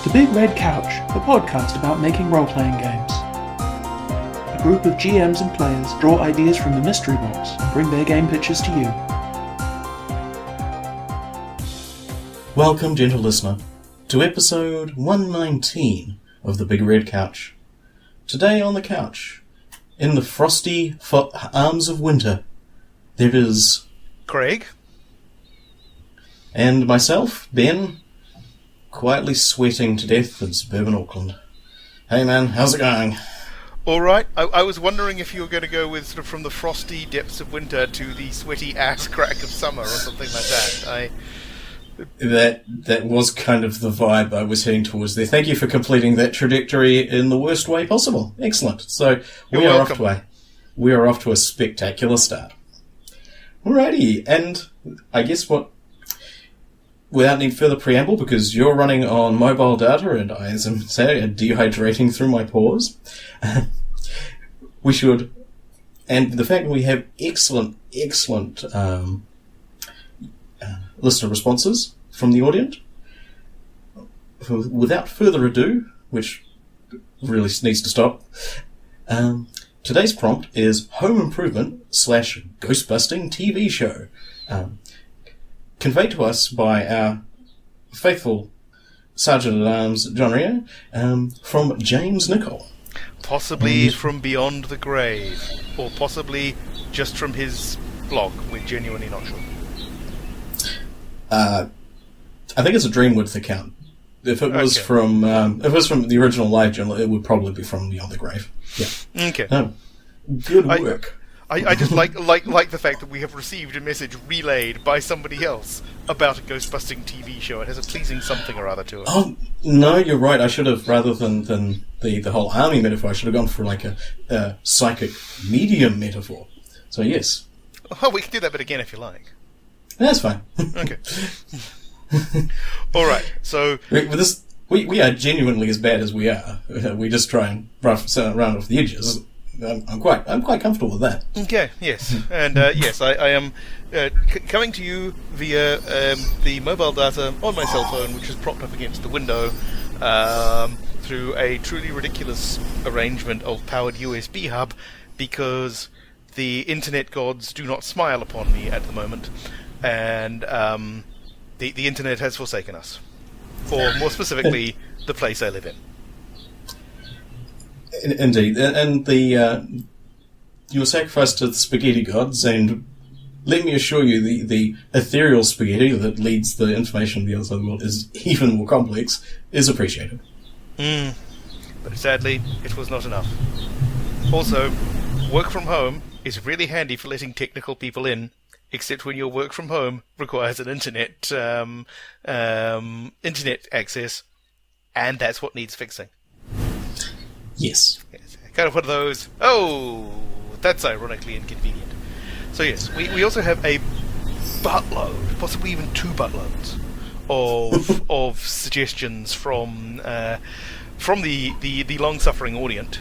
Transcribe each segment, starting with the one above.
The Big Red Couch, a podcast about making role-playing games. A group of GMs and players draw ideas from the mystery box and bring their game pitches to you. Welcome, gentle listener, to episode 119 of The Big Red Couch. Today on the couch, in the frosty arms of winter, there is Craig. And myself, Ben, quietly sweating to death in suburban Auckland. Hey man, how's it going? Alright, I was wondering if you were going to go with sort of from the frosty depths of winter to the sweaty ass crack of summer or something like that. That was kind of the vibe I was heading towards there. Thank you for completing that trajectory in the worst way possible. Excellent. So we are off to a spectacular start. Alrighty, and I guess without any further preamble, because you're running on mobile data and I, as I'm saying, dehydrating through my pores, we should, and the fact that we have excellent listener responses from the Audient, without further ado, which really needs to stop, today's prompt is Home Improvement / Ghostbusting TV show. Conveyed to us by our faithful Sergeant-at-Arms, John Rio, from James Nichol. Possibly from beyond the grave, or possibly just from his blog. We're genuinely not sure. I think it's a Dreamwood account. If it was from the original live journal, it would probably be from Beyond the Grave. Yeah. Okay. No. Good work. I just like the fact that we have received a message relayed by somebody else about a Ghostbusting TV show. It has a pleasing something or other to it. Oh, no, you're right. I should have, rather than the whole army metaphor, I should have gone for like a psychic medium metaphor. So, yes. Oh, we can do that bit again if you like. That's fine. Okay. All right. So we are genuinely as bad as we are. We just try and round off the edges. I'm quite comfortable with that. Okay. Yes. And yes, I am coming to you via the mobile data on my cell phone, which is propped up against the window, through a truly ridiculous arrangement of powered USB hub, because the internet gods do not smile upon me at the moment. And the internet has forsaken us. Or more specifically, the place I live in. Indeed. And you were sacrificed to the spaghetti gods, and let me assure you, the ethereal spaghetti that leads the information of the other side of the world is even more complex, is appreciated. But sadly, it was not enough. Also, work from home is really handy for letting technical people in, except when your work from home requires an internet access, and that's what needs fixing. Yes. Kind of one of those, oh, that's ironically inconvenient. So yes, we also have a buttload, possibly even 2 buttloads, of suggestions from the long-suffering Audient.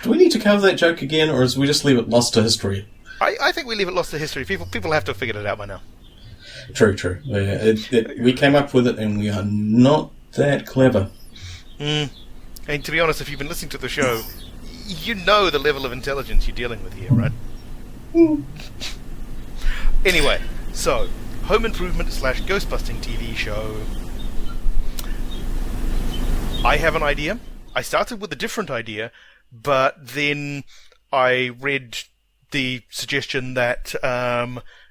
Do we need to cover that joke again, or we just leave it lost to history? I think we leave it lost to history. People have to have figured it out by now. True. We came up with it, and we are not that clever. And to be honest, if you've been listening to the show, you know the level of intelligence you're dealing with here, right? Anyway, so Home Improvement / Ghostbusting TV show. I have an idea. I started with a different idea, but then I read the suggestion that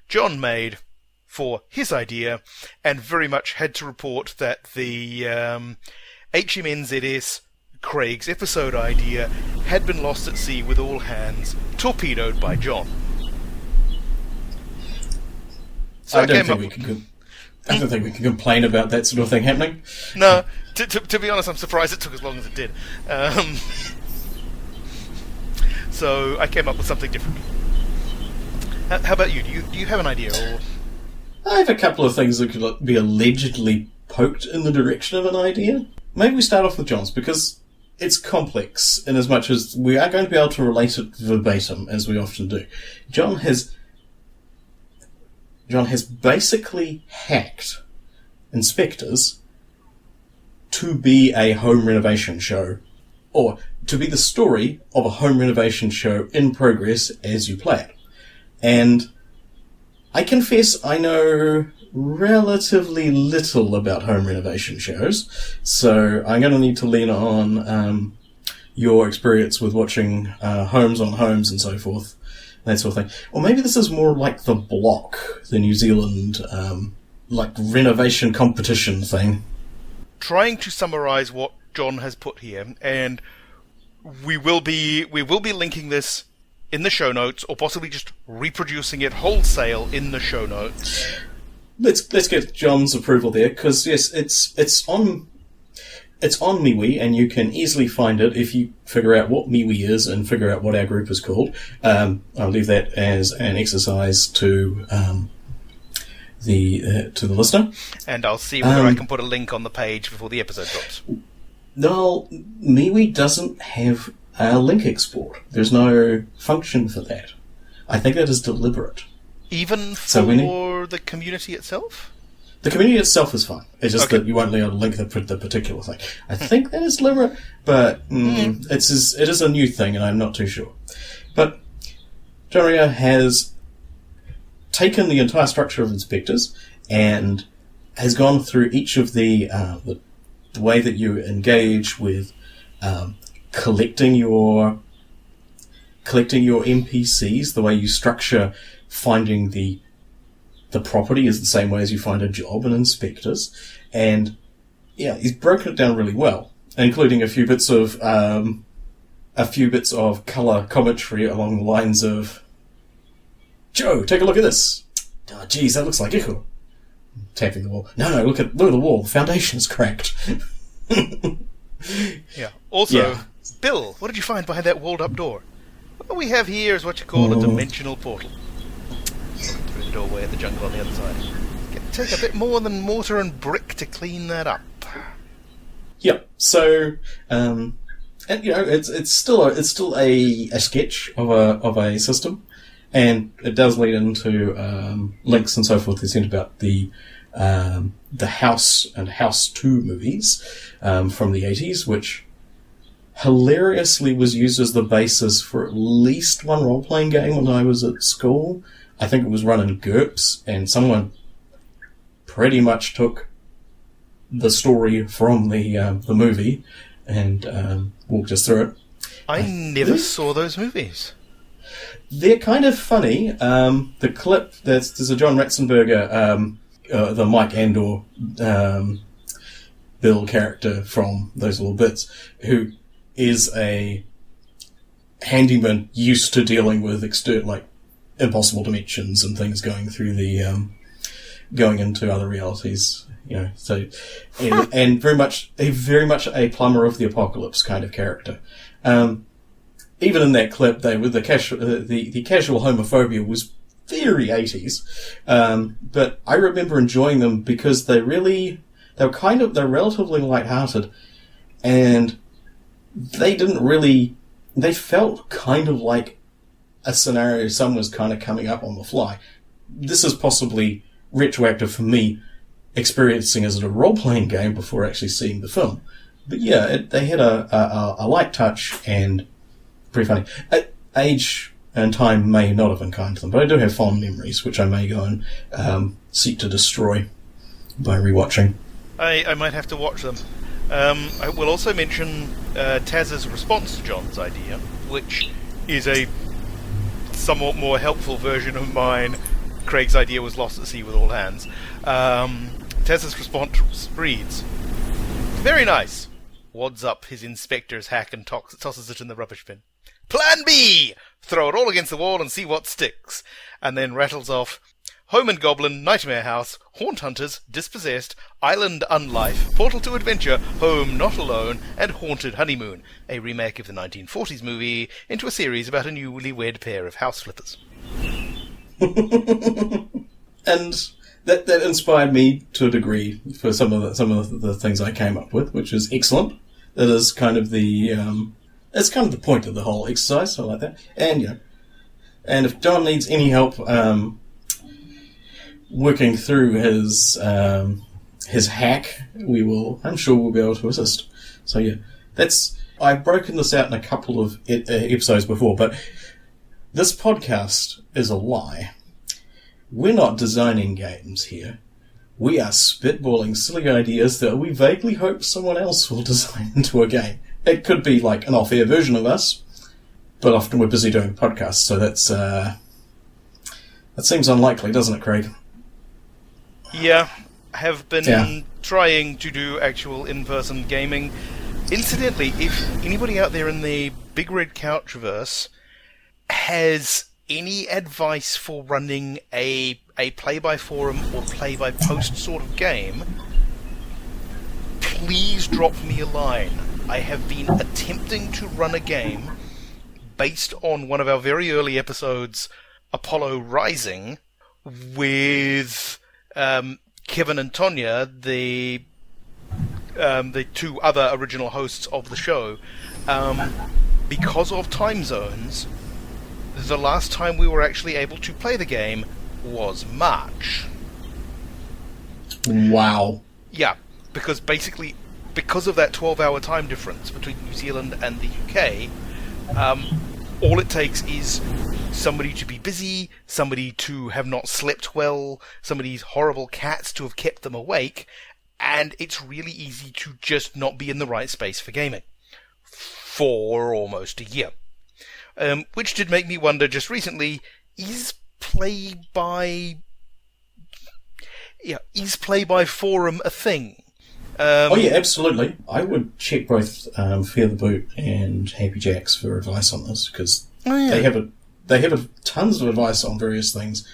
John made for his idea, and very much had to report that the HMNZS Craig's episode idea had been lost at sea with all hands, torpedoed by John. So I don't think we can complain about that sort of thing happening. No, to be honest, I'm surprised it took as long as it did. So I came up with something different. How about you? Do you have an idea? Or I have a couple of things that could be allegedly poked in the direction of an idea. Maybe we start off with John's, because it's complex in as much as we are going to be able to relate it verbatim, as we often do. John has basically hacked InSpectres to be a home renovation show, or to be the story of a home renovation show in progress as you play it. And I confess I know relatively little about home renovation shows, so I'm going to need to lean on your experience with watching Homes on Homes and so forth, that sort of thing. Or maybe this is more like The Block, the New Zealand like renovation competition thing. Trying to summarise what John has put here, and we will be linking this in the show notes, or possibly just reproducing it wholesale in the show notes. Let's get John's approval there, because yes, it's on MeWe, and you can easily find it if you figure out what MeWe is and figure out what our group is called. I'll leave that as an exercise to the listener. And I'll see whether I can put a link on the page before the episode drops. No, MeWe doesn't have a link export. There's no function for that. I think that is deliberate. Even for the community itself? The community itself is fine. It's just that you won't be able to link the particular thing. I think that is deliberate, but it is a new thing, and I'm not too sure. But John Rio has taken the entire structure of InSpectres and has gone through each of the way that you engage with collecting your NPCs, the way you structure finding the property is the same way as you find a job in InSpectres, and yeah, he's broken it down really well, including a few bits of colour commentary along the lines of, Joe, take a look at this. Oh, geez, that looks like Echo. Tapping the wall. No, look at the wall. The foundation's cracked. Yeah. Also, Bill, what did you find behind that walled-up door? What we have here is what you call a dimensional portal. Through the doorway at the jungle on the other side. It'll take a bit more than mortar and brick to clean that up. Yeah. So, and it's still a sketch of a system, and it does lead into links and so forth. They sent about the House and House 2 movies from the 80s, which hilariously was used as the basis for at least one role-playing game when I was at school. I think it was run in GURPS, and someone pretty much took the story from the movie and walked us through it. I never saw those movies. They're kind of funny. The clip, there's a John Ratzenberger, the Mike Andor Bill character from those little bits, who is a handyman used to dealing with impossible dimensions and things going through going into other realities, so, and very much a plumber of the apocalypse kind of character. Even in that clip, the casual homophobia was very 80s, but I remember enjoying them because they're relatively lighthearted, and they felt kind of like a scenario someone was kind of coming up on the fly. This is possibly retroactive for me experiencing as a role-playing game before actually seeing the film. But yeah, they had a light touch and pretty funny. Age and time may not have been kind to them, but I do have fond memories, which I may go and seek to destroy by rewatching. I might have to watch them. I will also mention Taz's response to John's idea, which is a somewhat more helpful version of mine. Craig's idea was lost at sea with all hands. Taz's response reads, "Very nice." Wads up his InSpectres hack and tosses it in the rubbish bin. "Plan B! Throw it all against the wall and see what sticks." And then rattles off, "Home and Goblin, Nightmare House, Haunt Hunters, Dispossessed, Island Unlife, Portal to Adventure, Home Not Alone, and Haunted Honeymoon, a remake of the 1940s movie into a series about a newly wed pair of house flippers." And that inspired me to a degree for some of the things I came up with, which is excellent. That is kind of the point of the whole exercise. I like that. And and if John needs any help working through his hack, I'm sure we'll be able to assist. So yeah, I've broken this out in a couple of episodes before, but this podcast is a lie. We're not designing games here. We are spitballing silly ideas that we vaguely hope someone else will design into a game. It could be like an off-air version of us, but often we're busy doing podcasts, so that seems unlikely, doesn't it, Craig? Yeah, have been trying to do actual in-person gaming. Incidentally, if anybody out there in the Big Red Couchverse has any advice for running a play-by-forum or play-by-post sort of game, please drop me a line. I have been attempting to run a game based on one of our very early episodes, Apollo Rising, with Kevin and Tonya, the two other original hosts of the show. Because of time zones, the last time we were actually able to play the game was March. Wow. Yeah, because basically, because of that 12-hour time difference between New Zealand and the UK, all it takes is somebody to be busy, somebody to have not slept well, somebody's horrible cats to have kept them awake, and it's really easy to just not be in the right space for gaming. For almost a year. Which did make me wonder just recently, is play-by-forum a thing? Oh yeah, absolutely. I would check both Fear the Boot and Happy Jacks for advice on this, because they have tons of advice on various things.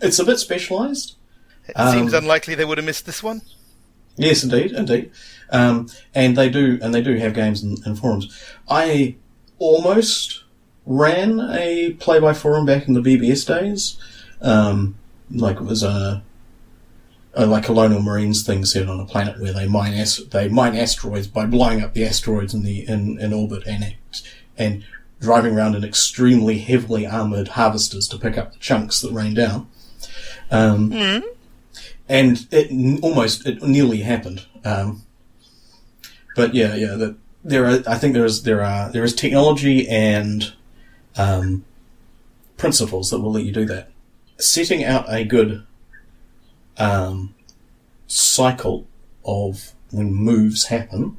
It's a bit specialised. It seems unlikely they would have missed this one. Yes, indeed. And they do have games and forums. I almost ran a play-by-forum back in the BBS days. Like it was like Colonial Marines thing set on a planet where they mine asteroids by blowing up the asteroids in orbit and driving around in extremely heavily armoured harvesters to pick up the chunks that rain down. And it nearly happened. But there is technology and principles that will let you do that. Setting out a good cycle of when moves happen,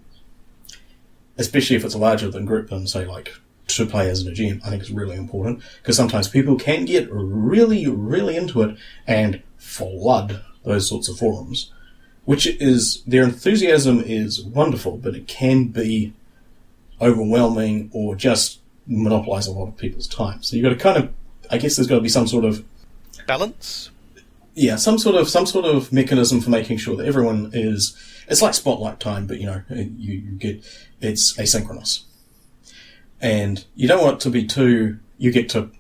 especially if it's larger than group than say like 2 players in a GM, I think is really important, because sometimes people can get really, really into it and flood those sorts of forums, their enthusiasm is wonderful, but it can be overwhelming or just monopolise a lot of people's time. So you've got to kind of, I guess there's got to be some sort of balance. Yeah, some sort of mechanism for making sure that everyone is. It's like spotlight time, but you it's asynchronous, and you don't want it to be too. You get to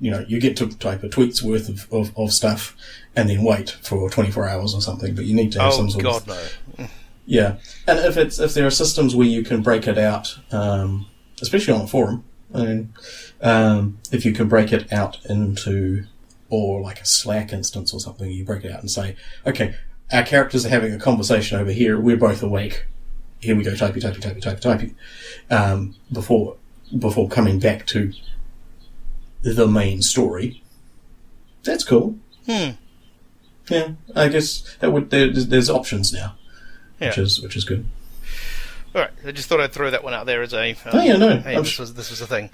type a tweet's worth of stuff and then wait for 24 hours or something, but you need to have some sort of... no. Yeah. And if there are systems where you can break it out, especially on a forum, if you can break it out into, or like a Slack instance or something, you break it out and say, okay, our characters are having a conversation over here, we're both awake, here we go, typey, before coming back to the main story. That's cool. Yeah, I guess there's options now, which is good. All right, I just thought I'd throw that one out there as a. This was a thing.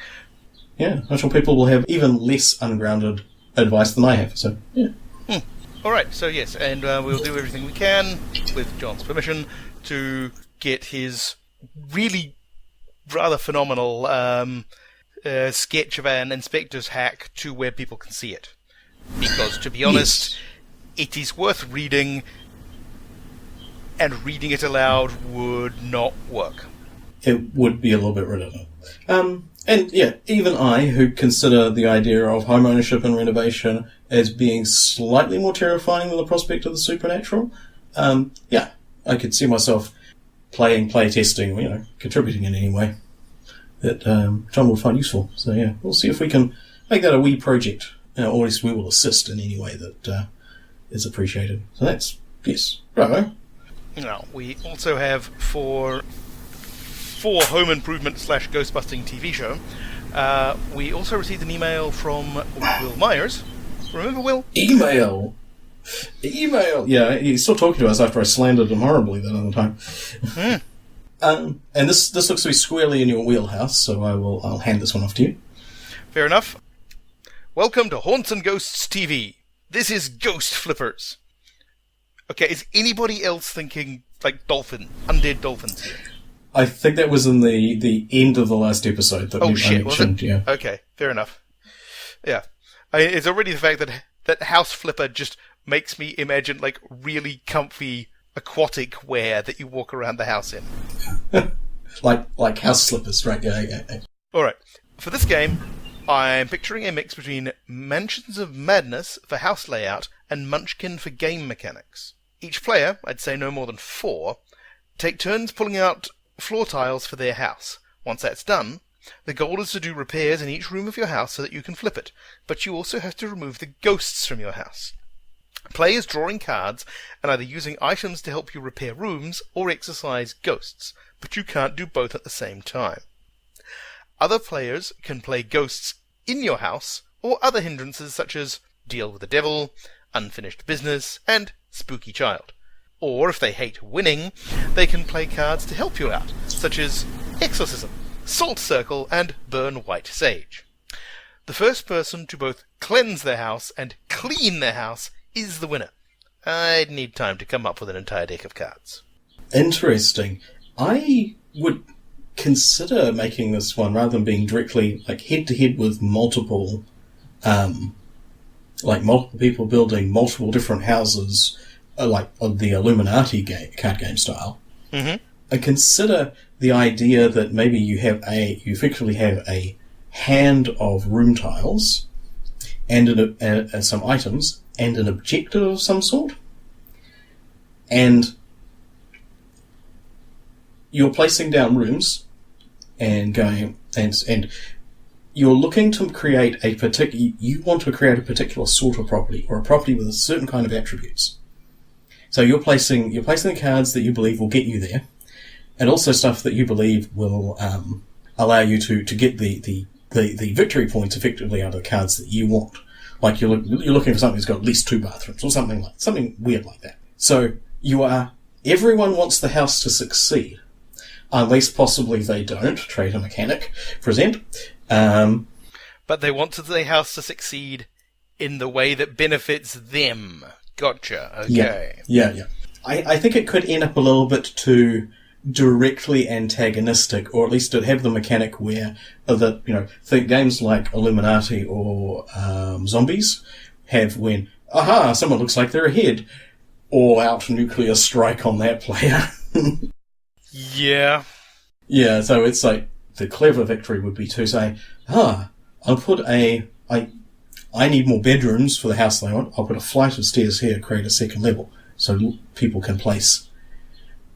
Yeah, I'm sure people will have even less ungrounded advice than I have. So yeah. All right, so yes, and we'll do everything we can with John's permission to get his really rather phenomenal sketch of an InSpectres hack to where people can see it. Because, to be honest, it is worth reading, and reading it aloud would not work. It would be a little bit redundant. And yeah, even I, who consider the idea of home ownership and renovation as being slightly more terrifying than the prospect of the supernatural, I could see myself play testing, contributing in any way that John will find useful. So yeah, we'll see if we can make that a wee project, or at least we will assist in any way that is appreciated. So that's, yes, bravo. Now, we also have for Home Improvement / Ghostbusting TV show, we also received an email from Will Myers. Remember Will? Email! Yeah, he's still talking to us after I slandered him horribly that other time. And this looks to be squarely in your wheelhouse, so I'll hand this one off to you. Fair enough. Welcome to Haunts and Ghosts TV. This is Ghost Flippers. Okay, is anybody else thinking, like, undead dolphins here? I think that was in the end of the last episode that I mentioned. Was it? Yeah. Okay, fair enough. Yeah. It's already the fact that House Flipper just makes me imagine, like, really comfy aquatic wear that you walk around the house in. like house slippers, right? Yeah. Alright, for this game, I'm picturing a mix between Mansions of Madness for house layout and Munchkin for game mechanics. Each player, I'd say no more than 4, take turns pulling out floor tiles for their house. Once that's done, the goal is to do repairs in each room of your house so that you can flip it, but you also have to remove the ghosts from your house. Play is drawing cards and either using items to help you repair rooms or exorcise ghosts, but you can't do both at the same time. Other players can play ghosts in your house or other hindrances such as deal with the devil, unfinished business, and spooky child. Or if they hate winning, they can play cards to help you out, such as exorcism, salt circle, and burn white sage. The first person to both cleanse their house and clean their house is the winner. I'd need time to come up with an entire deck of cards. Interesting. I would consider making this one, rather than being directly like head-to-head with multiple people building multiple different houses, like on the Illuminati card game style. Mm-hmm. I consider the idea that maybe you effectively have a hand of room tiles and some items and an objective of some sort, and you're placing down rooms and going and you're looking to create you want to create a particular sort of property, or a property with a certain kind of attributes. So you're placing the cards that you believe will get you there, and also stuff that you believe will allow you to get the victory points effectively out of the cards that you want. Like you're looking for something that's got at least 2 bathrooms, or something weird like that. So everyone wants the house to succeed, unless possibly they don't. Trade a mechanic, present. But they want the house to succeed in the way that benefits them. Gotcha. Okay. Yeah. I think it could end up a little bit too directly antagonistic, or at least to have the mechanic where think games like Illuminati or Zombies have when someone looks like they're ahead, all out nuclear strike on that player. Yeah. Yeah, so it's like the clever victory would be to say, I need more bedrooms for the house they want. I'll put a flight of stairs here, create a second level, so people can place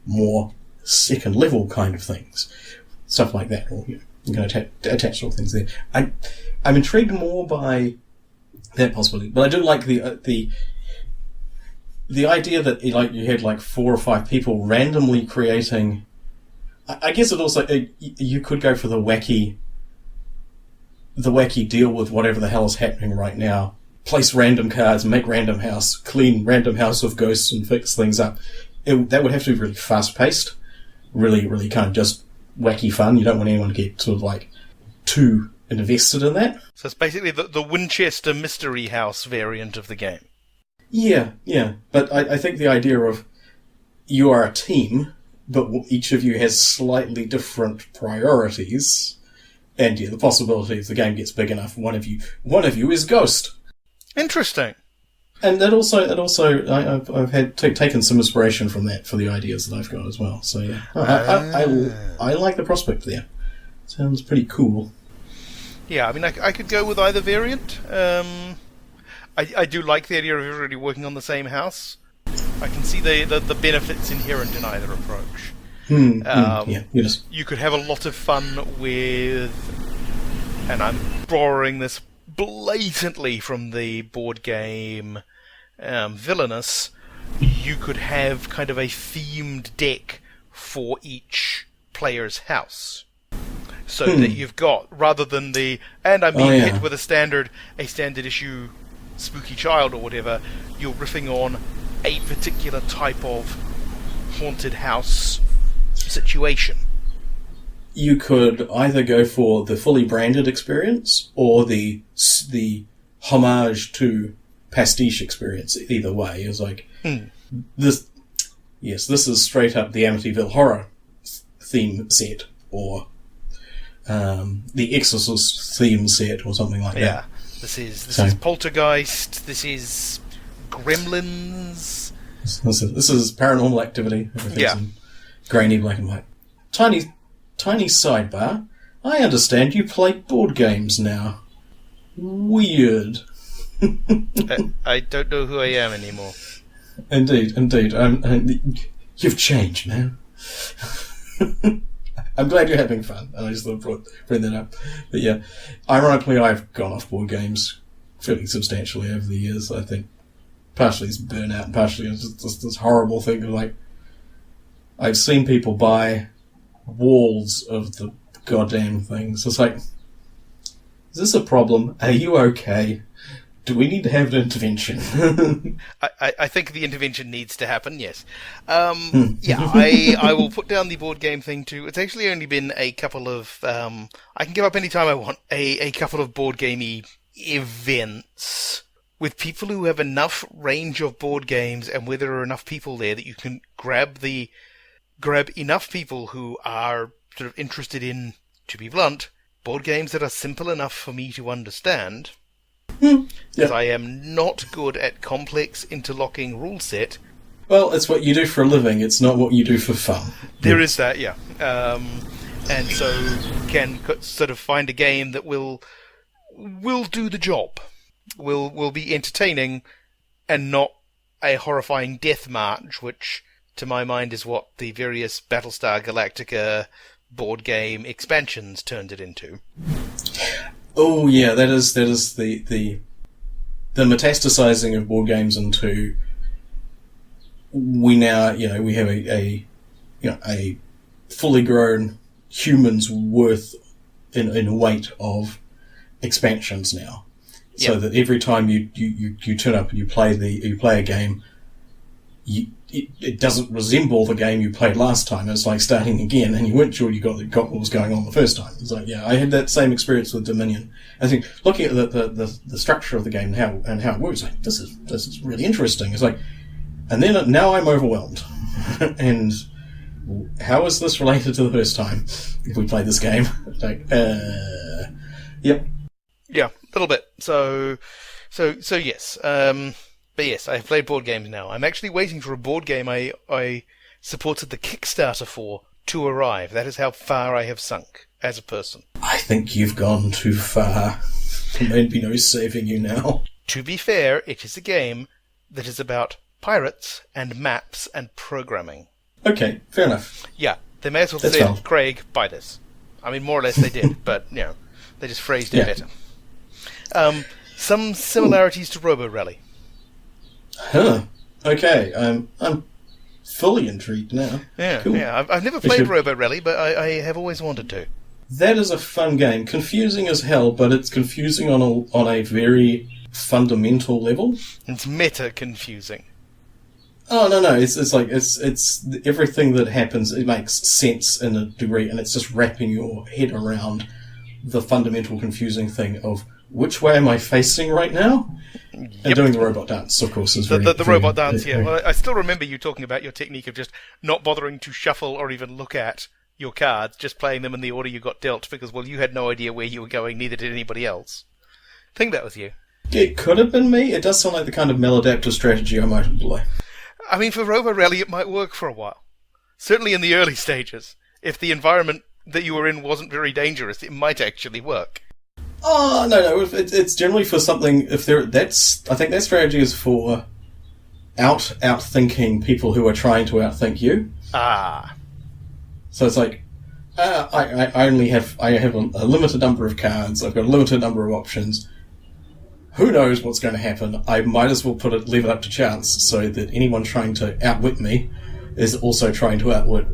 more second level kind of things, stuff like that. Or you can attach all things there. I'm intrigued more by that possibility, but I do like the idea that you had 4 or 5 people randomly creating. I guess it also you could go for the wacky deal with whatever the hell is happening right now. Place random cards, make random house, clean random house of ghosts, and fix things up. That would have to be really fast paced, really, really kind of just wacky fun. You don't want anyone to get sort of too invested in that. So it's basically the Winchester Mystery House variant of the game. Yeah. But I think the idea of you are a team, but each of you has slightly different priorities. And the possibility if the game gets big enough, one of you is Ghost. Interesting. And that also I've had taken some inspiration from that for the ideas that I've got as well. So yeah, I like the prospect there. Sounds pretty cool. Yeah, I mean, I could go with either variant. I do like the idea of everybody working on the same house. I can see the benefits inherent in either approach. You could have a lot of fun with, and I'm borrowing this blatantly from the board game Villainous, you could have kind of a themed deck for each player's house. So that you've got, rather than and I'm being hit with a standard issue spooky child or whatever, you're riffing on a particular type of haunted house situation. You could either go for the fully branded experience or the homage to pastiche experience. Either way, it's like this. Yes, this is straight up the Amityville horror theme set, or the Exorcist theme set, or something like that. Yeah, this is Poltergeist. This is Gremlins. This is Paranormal Activity. Everything's in grainy black and white. Tiny sidebar. I understand you play board games now. Weird. I don't know who I am anymore. Indeed. You've changed, man. I'm glad you're having fun, and I just thought I'd bring that up. But yeah, ironically, I've gone off board games fairly substantially over the years. I think partially it's burnout, and partially it's just this horrible thing of like, I've seen people buy walls of the goddamn things. It's like, is this a problem? Are you okay? Do we need to have an intervention? I think the intervention needs to happen, yes. I will put down the board game thing too. It's actually only been a couple of... I can give up any time I want. A couple of board gamey events with people who have enough range of board games, and where there are enough people there that you can grab enough people who are sort of interested in, to be blunt, board games that are simple enough for me to understand. Because I am not good at complex interlocking rule set. Well, it's what you do for a living. It's not what you do for fun. There is that, yeah. And so can sort of find a game that will do the job. Will be entertaining and not a horrifying death march, which to my mind is what the various Battlestar Galactica board game expansions turned it into. Oh yeah, that is the metastasizing of board games into, we now, we have a fully grown human's worth in weight of expansions now. So that every time you turn up and you play a game, it doesn't resemble the game you played last time. It's like starting again, and you weren't sure you got what was going on the first time. It's like, I had that same experience with Dominion. I think looking at the structure of the game and how it works, like this is really interesting. It's like, and then now I'm overwhelmed. And how is this related to the first time if we played this game? Like, yep. Yeah, a little bit. So yes. But yes, I've played board games now. I'm actually waiting for a board game I supported the Kickstarter for to arrive. That is how far I have sunk as a person. I think you've gone too far. There may be no saving you now. To be fair, it is a game that is about pirates and maps and programming. Okay, fair enough. Yeah, they may as well say, Craig, buy this. I mean, more or less they did, but, they just phrased it better. Some similarities to Robo Rally. Huh. Okay. I'm fully intrigued now. Yeah. Cool. Yeah. I've never played Robo Rally, but I have always wanted to. That is a fun game. Confusing as hell, but it's confusing on a very fundamental level. It's meta confusing. Oh no! It's like it's everything that happens. It makes sense in a degree, and it's just wrapping your head around the fundamental confusing thing of which way am I facing right now. And doing the robot dance, of course, is very... The robot dance, yeah. Well, I still remember you talking about your technique of just not bothering to shuffle or even look at your cards, just playing them in the order you got dealt, because, well, you had no idea where you were going, neither did anybody else. I think that was you. It could have been me. It does sound like the kind of maladaptive strategy I might employ. I mean, for Robo Rally, it might work for a while. Certainly in the early stages. If the environment that you were in wasn't very dangerous, it might actually work. Oh no! It's generally for something. I think that strategy is for outthinking people who are trying to outthink you. Ah. So it's like, I have a limited number of cards. I've got a limited number of options. who knows what's going to happen? I might as well leave it up to chance, so that anyone trying to outwit me is also trying to outwit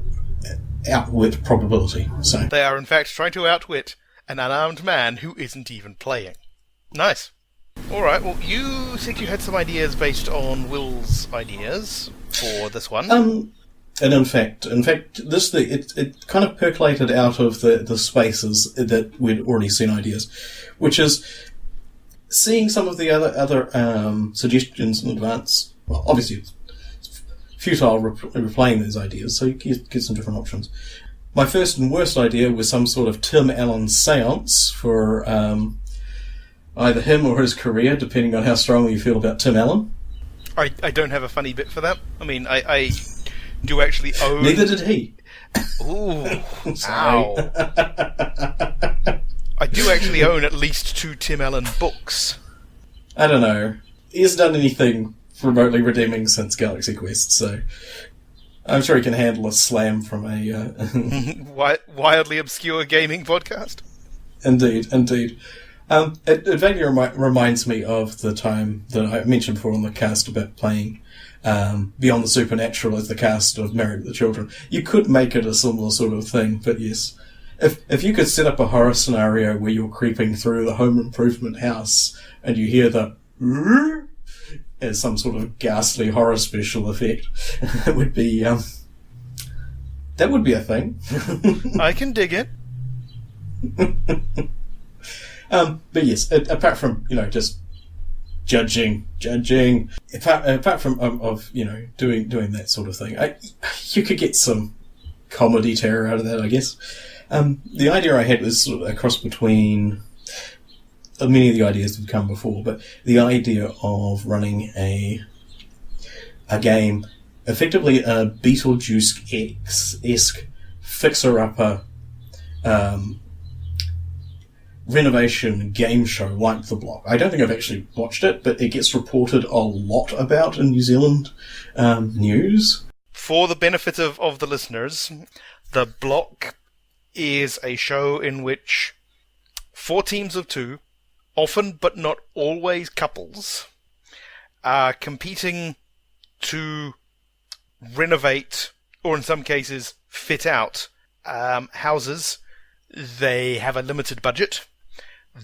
probability. So they are in fact trying to outwit an unarmed man who isn't even playing. Nice. Alright, well, you said you had some ideas based on Will's ideas for this one. And in fact, this thing, it kind of percolated out of the spaces that we'd already seen ideas, which is seeing some of the other suggestions in advance. Well, obviously it's futile replaying those ideas, so you get some different options. My first and worst idea was some sort of Tim Allen seance for either him or his career, depending on how strongly you feel about Tim Allen. I don't have a funny bit for that. I mean, I do actually own... Neither did he. Ooh. Ow. I do actually own at least 2 Tim Allen books. I don't know. He hasn't done anything remotely redeeming since Galaxy Quest, so I'm sure he can handle a slam from a... wildly obscure gaming podcast? Indeed. It vaguely reminds me of the time that I mentioned before on the cast about playing Beyond the Supernatural as the cast of Married with Children. You could make it a similar sort of thing, but yes. If you could set up a horror scenario where you're creeping through the home improvement house and you hear the as some sort of ghastly horror special effect, it would be that would be a thing. I can dig it. But yes, apart from just judging, apart from doing that sort of thing, you could get some comedy terror out of that, I guess. The idea I had was sort of a cross between many of the ideas that have come before, but the idea of running a game, effectively a Beetlejuice-esque fixer-upper renovation game show like The Block. I don't think I've actually watched it, but it gets reported a lot about in New Zealand news. For the benefit of the listeners, The Block is a show in which 4 teams of 2, often but not always couples, are competing to renovate, or in some cases fit out, houses. They have a limited budget.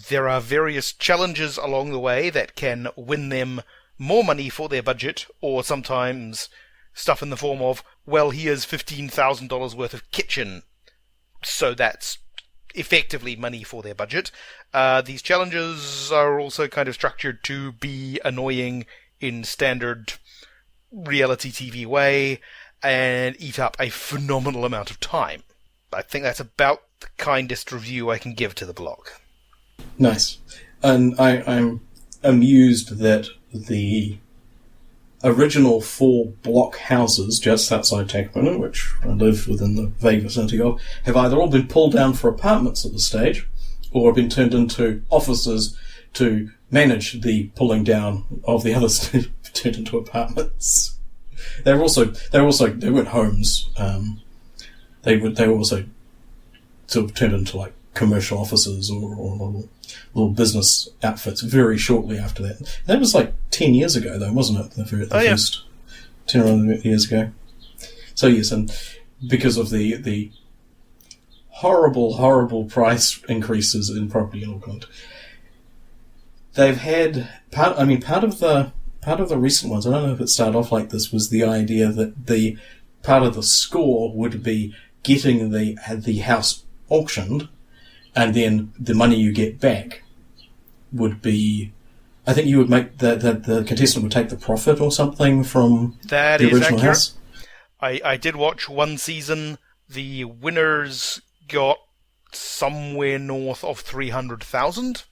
There are various challenges along the way that can win them more money for their budget, or sometimes stuff in the form of, well, here's $15,000 worth of kitchen. So that's effectively money for their budget. These challenges are also kind of structured to be annoying in standard reality TV way and eat up a phenomenal amount of time. I think that's about the kindest review I can give to The Block. Nice. And I'm amused that the original 4 block houses just outside Takapuna, which I live within the vague vicinity of, have either all been pulled down for apartments at this stage, or have been turned into offices to manage the pulling down of the others turned into apartments. They weren't homes. They were also sort of turned into like commercial offices or little business outfits very shortly after that. That was like 10 years ago though, wasn't it? The first 10 or 11 years ago. So yes, and because of the horrible price increases in property in Auckland, they've had part of the recent ones, I don't know if it started off like this, was the idea that the part of the score would be getting the house auctioned, and then the money you get back would be, I think you would make the contestant would take the profit or something from the original house. I did watch one season. The winners got somewhere north of 300,000.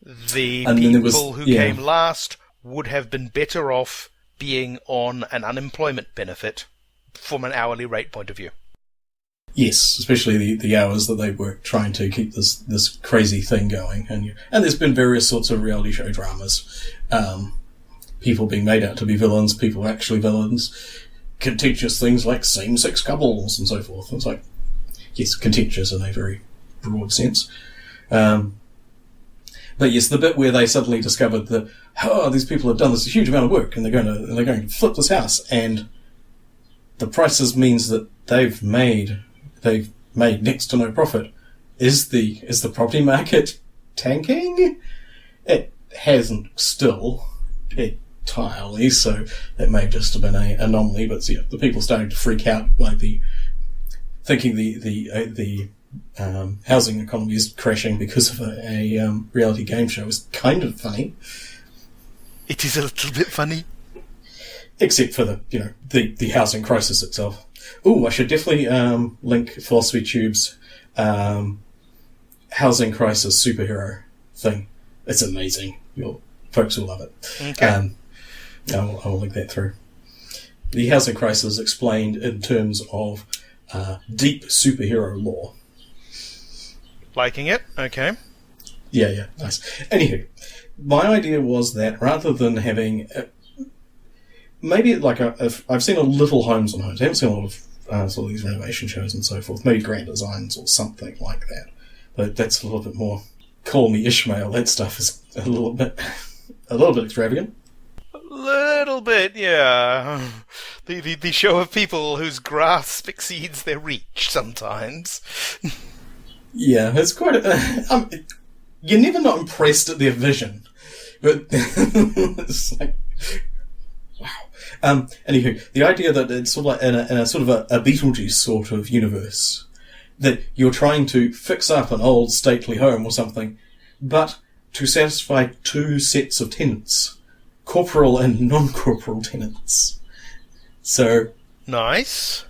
The people who came last would have been better off being on an unemployment benefit from an hourly rate point of view. Yes, especially the hours that they work trying to keep this crazy thing going. And there's been various sorts of reality show dramas. People being made out to be villains, people actually villains. Contentious things like same-sex couples and so forth. It's like, yes, contentious in a very broad sense. But But yes, the bit where they suddenly discovered that, oh, these people have done this huge amount of work and they're going to flip this house, and the prices means that they've made next to no profit. Is the property market tanking? It hasn't still entirely, so that may have just been an anomaly. But yeah, the people starting to freak out, thinking the housing economy is crashing because of a reality game show is kind of funny. It is a little bit funny. Except for the housing crisis itself. Ooh, I should definitely link Philosophy Tube's housing crisis superhero thing. It's amazing. Your folks will love it. Okay. I'll link that through. The housing crisis explained in terms of deep superhero lore. Liking it. Okay. Yeah, nice. Anywho, my idea was that rather than having... maybe I've seen a little Homes on Homes. I haven't seen a lot of sort of these renovation shows and so forth. Maybe Grand Designs or something like that. But that's a little bit more. Call me Ishmael. That stuff is a little bit extravagant. A little bit, yeah. The show of people whose grasp exceeds their reach sometimes. Yeah, it's quite. You're never not impressed at their vision, but it's like. Wow. Anywho, the idea that it's sort of like in a sort of a Beetlejuice sort of universe, that you're trying to fix up an old stately home or something, but to satisfy two sets of tenants, corporal and non-corporal tenants. So nice.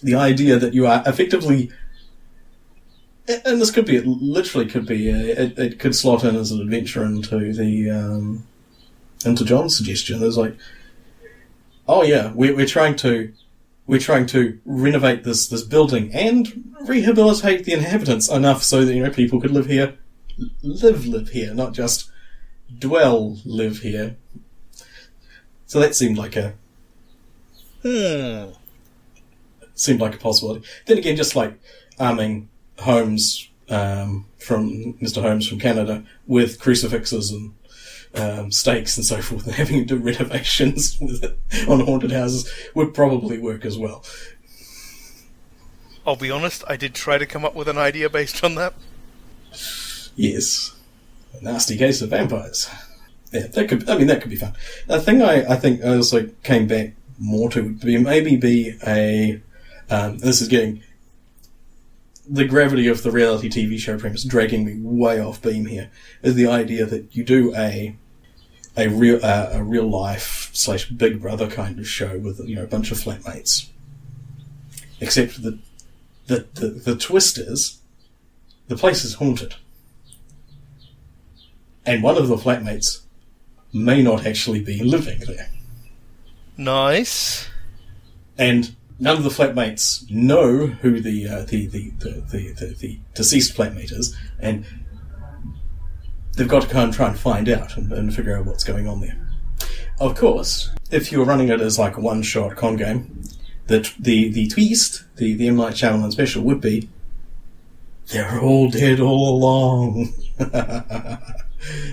The idea that you are effectively, and this could be, it literally could be, it could slot in as an adventure into the into John's suggestion. There's like, oh yeah, we're trying to renovate this building and rehabilitate the inhabitants enough so that people could live here, not just live here. So that seemed like a possibility. Then again, just like arming Holmes from Mr. Holmes from Canada with crucifixes and stakes and so forth, and having to do renovations with it on haunted houses would probably work as well. I'll be honest, I did try to come up with an idea based on that. Yes. A nasty case of vampires. Yeah, that could be fun. The thing I think I also came back more to would be a this is getting the gravity of the reality TV show premise dragging me way off beam here, is the idea that you do a real life / Big Brother kind of show with a bunch of flatmates. Except the twist is the place is haunted, and one of the flatmates may not actually be living there. Nice. And none of the flatmates know who the deceased flatmate is, and they've got to kind of try and find out and figure out what's going on there. Of course, if you're running it as like a one-shot con game, the twist, the M. Night Shyamalan special would be, they're all dead all along.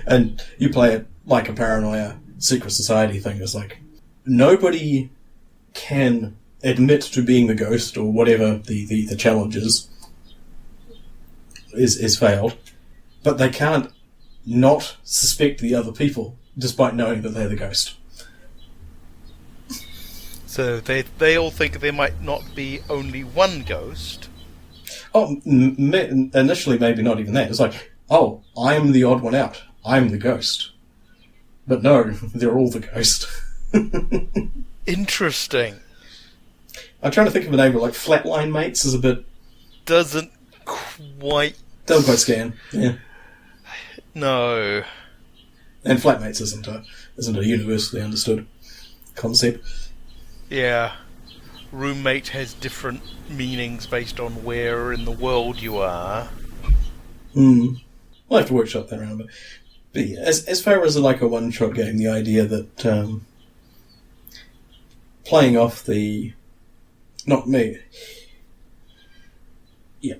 And you play it like a paranoia secret society thing. It's like, nobody can admit to being the ghost or whatever the challenge is failed, but they can't not suspect the other people despite knowing that they're the ghost. So they all think there might not be only one ghost. Oh, initially maybe not even that. It's like, oh, I'm the odd one out. I'm the ghost. But no, they're all the ghost. Interesting. I'm trying to think of a name, but like Flatline Mates is a bit... Doesn't quite scan. Yeah. No. And Flatmates isn't a universally understood concept. Yeah. Roommate has different meanings based on where in the world you are. We'll have to workshop that around. But yeah, as far as like a one-shot game, the idea that playing off the... Not me. Yeah.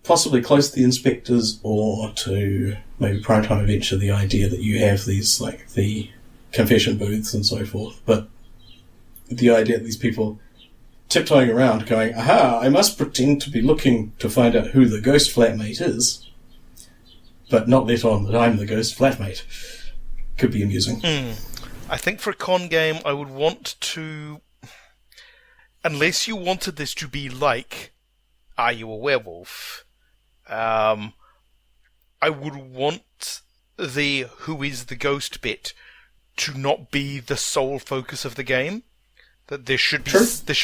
possibly close to the InSpectres, or to maybe Primetime Adventure, the idea that you have these, like, the confession booths and so forth, but the idea that these people tiptoeing around going, aha, I must pretend to be looking to find out who the ghost flatmate is, but not let on that I'm the ghost flatmate. Could be amusing. I think for a con game, I would want to... Unless you wanted this to be like Are You a Werewolf? I would want the who is the ghost bit to not be the sole focus of the game. That there should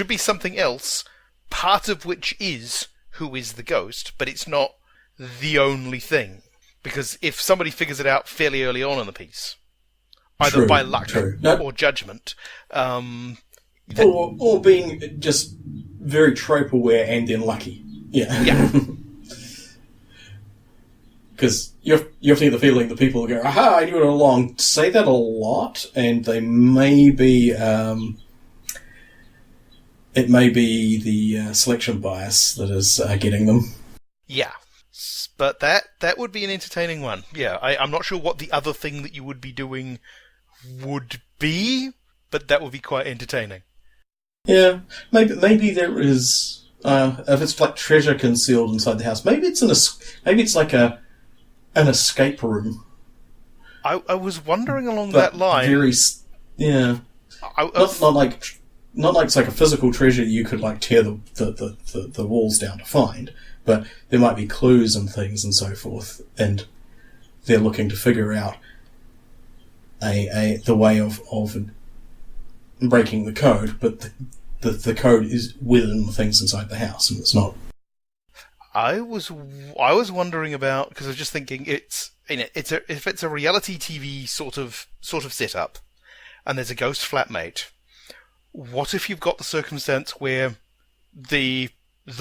be something else, part of which is who is the ghost, but it's not the only thing. Because if somebody figures it out fairly early on in the piece, either by luck or judgment, or being just very trope aware and then lucky. Yeah. Because you have to get the feeling that people go, aha, I knew it all along. Say that a lot, and they may be, it may be the selection bias that is getting them. Yeah. But that would be an entertaining one. Yeah, I'm not sure what the other thing that you would be doing would be, but that would be quite entertaining. Yeah, maybe there is, if it's like treasure concealed inside the house, maybe it's like an escape room. I was wondering along that line. Not like it's like a physical treasure you could like tear the walls down to find, but there might be clues and things and so forth, and they're looking to figure out the way of breaking the code, but the code is within the things inside the house, and it's not. I was wondering about, because I was just thinking if it's a reality TV sort of setup, and there's a ghost flatmate. What if you've got the circumstance where the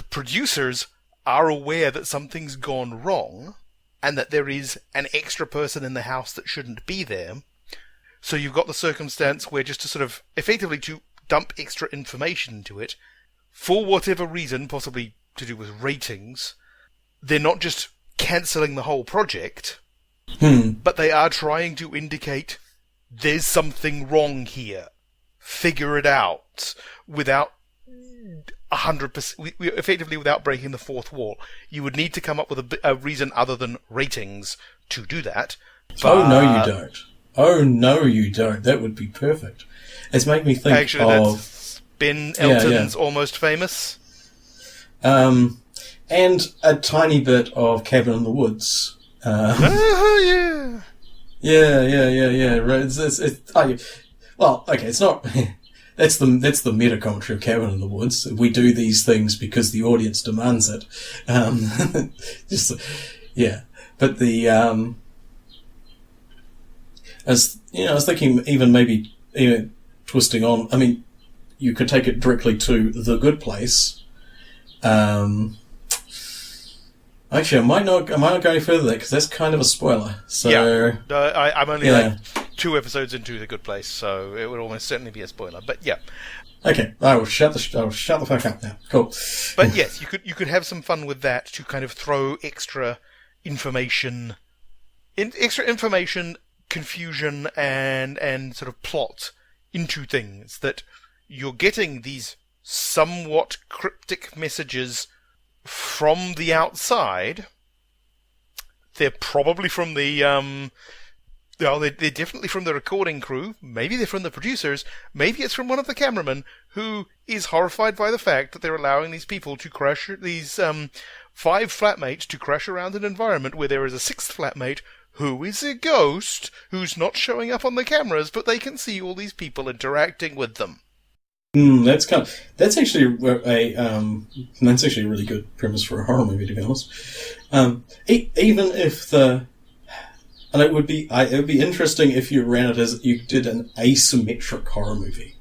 producers are aware that something's gone wrong, and that there is an extra person in the house that shouldn't be there? So you've got the circumstance where, just to sort of effectively to dump extra information into it, for whatever reason, possibly to do with ratings, they're not just cancelling the whole project, but they are trying to indicate there's something wrong here. Figure it out without 100%, effectively without breaking the fourth wall. You would need to come up with a reason other than ratings to do that. But, oh, no, you don't. Oh, no, you don't. That would be perfect. It's made me think actually, of... that's Ben Elton's Almost Famous. And a tiny bit of Cabin in the Woods. Oh, yeah. Yeah. Right. Well, okay, it's not... That's the meta commentary of Cabin in the Woods. We do these things because the audience demands it. But the... As you know, I was thinking maybe twisting on. I mean, you could take it directly to The Good Place. Actually, I might not go any further there because that's kind of a spoiler. So yeah, I'm only like 2 episodes into The Good Place, so it would almost certainly be a spoiler. But yeah. Okay, I will shut the fuck up now. Cool. But yes, you could have some fun with that to kind of throw extra information, confusion, and sort of plot into things, that you're getting these somewhat cryptic messages from the outside. They're probably from they're definitely from the recording crew. Maybe they're from the producers. Maybe it's from one of the cameramen who is horrified by the fact that they're allowing these people to crash, these 5 flatmates to crash around an environment where there is a 6th flatmate who is a ghost who's not showing up on the cameras, but they can see all these people interacting with them. That's actually a really good premise for a horror movie, to be honest. Even if it would be interesting if you ran it as you did an asymmetric horror movie.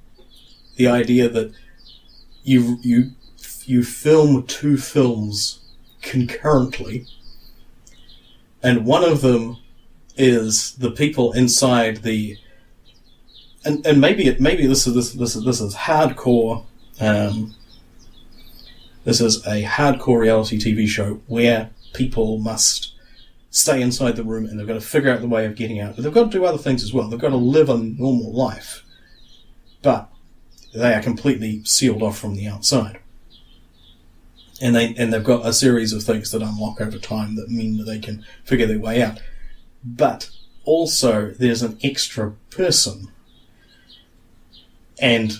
The idea that you film 2 films concurrently, and one of them is the people inside the, and maybe this is hardcore This is a hardcore reality TV show where people must stay inside the room and they've got to figure out the way of getting out. But they've got to do other things as well. They've got to live a normal life. But they are completely sealed off from the outside. And they've got a series of things that unlock over time that mean that they can figure their way out. But also, there's an extra person. And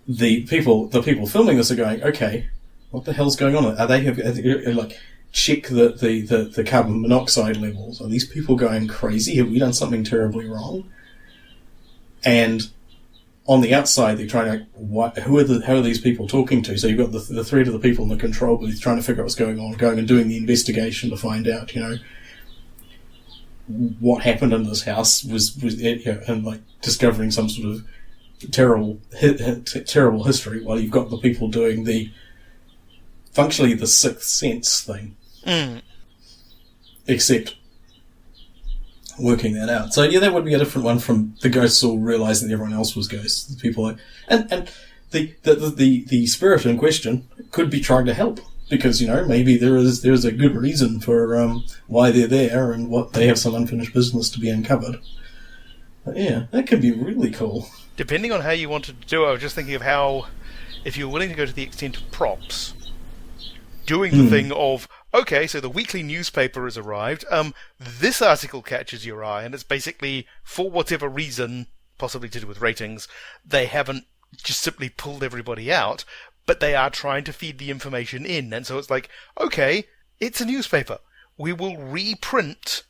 the people filming this are going, okay, what the hell's going on? Are they like, check the carbon monoxide levels? Are these people going crazy? Have we done something terribly wrong? And on the outside, they're trying to, how are these people talking to? So you've got the threat of the people in the control booth trying to figure out what's going on, going and doing the investigation to find out, what happened in this house and like discovering some sort of terrible history, while you've got the people doing functionally the Sixth Sense thing. Except working that out. So yeah, that would be a different one from the ghosts all realising that everyone else was ghosts. The people and the spirit in question could be trying to help, because maybe there's a good reason for why they're there and what they have some unfinished business to be uncovered. But yeah, that could be really cool. Depending on how you wanted to do it, I was just thinking of how, if you're willing to go to the extent of props, doing the thing of, okay, so the weekly newspaper has arrived, this article catches your eye, and it's basically, for whatever reason, possibly to do with ratings, they haven't just simply pulled everybody out, but they are trying to feed the information in, and so it's like, okay, it's a newspaper. We will reprint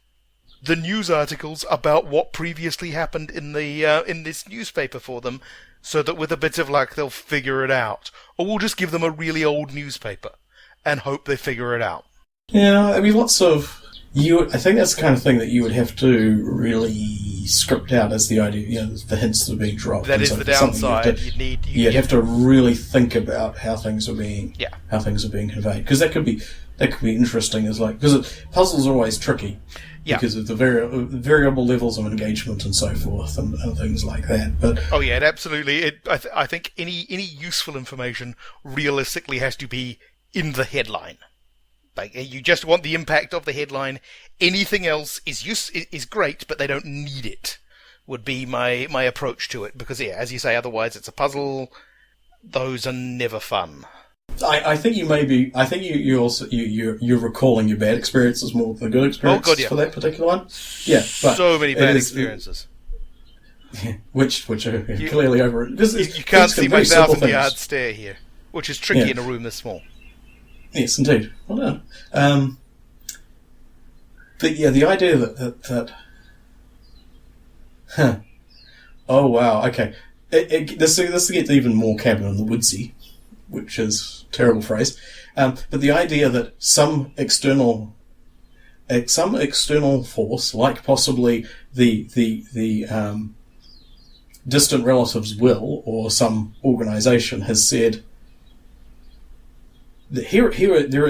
the news articles about what previously happened in this newspaper for them, so that with a bit of luck they'll figure it out. Or we'll just give them a really old newspaper and hope they figure it out. Yeah, I mean, I think that's the kind of thing that you would have to really script out as the idea, the hints that are being dropped. That is the downside. You'd have to really think about how things are being conveyed, because that could be interesting. Because puzzles are always tricky. Yeah. Because of the variable levels of engagement and so forth, and things like that. But it absolutely. I think any useful information realistically has to be in the headline. Like, you just want the impact of the headline. Anything else is great, but they don't need it. Would be my approach to it, because as you say, otherwise it's a puzzle. Those are never fun. I think you may be. I think you're recalling your bad experiences more than the good experiences for that particular one. Yeah, but so many bad experiences. Which are clearly over. You can't see my 1,000-yard stare here, which is tricky in a room this small. Yes, indeed. Well done. But yeah, the idea that oh wow, okay. This gets even more cabin in the woodsy, which is a terrible phrase. But the idea that some external force, like possibly the distant relatives' will, or some organisation, has said that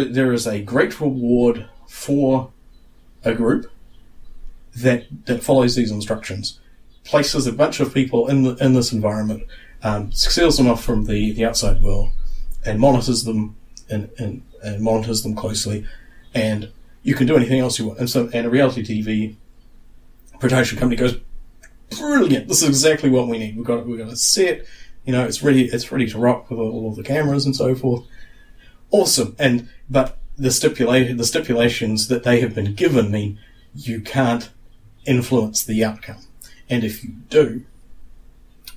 there is a great reward for a group that follows these instructions, places a bunch of people in this environment, seals them off from the outside world, and monitors them and monitors them closely, and you can do anything else you want. And a reality TV production company goes, brilliant! This is exactly what we need. We've got a set. It's ready to rock with all of the cameras and so forth. Awesome. But the stipulations that they have been given mean you can't influence the outcome, and if you do,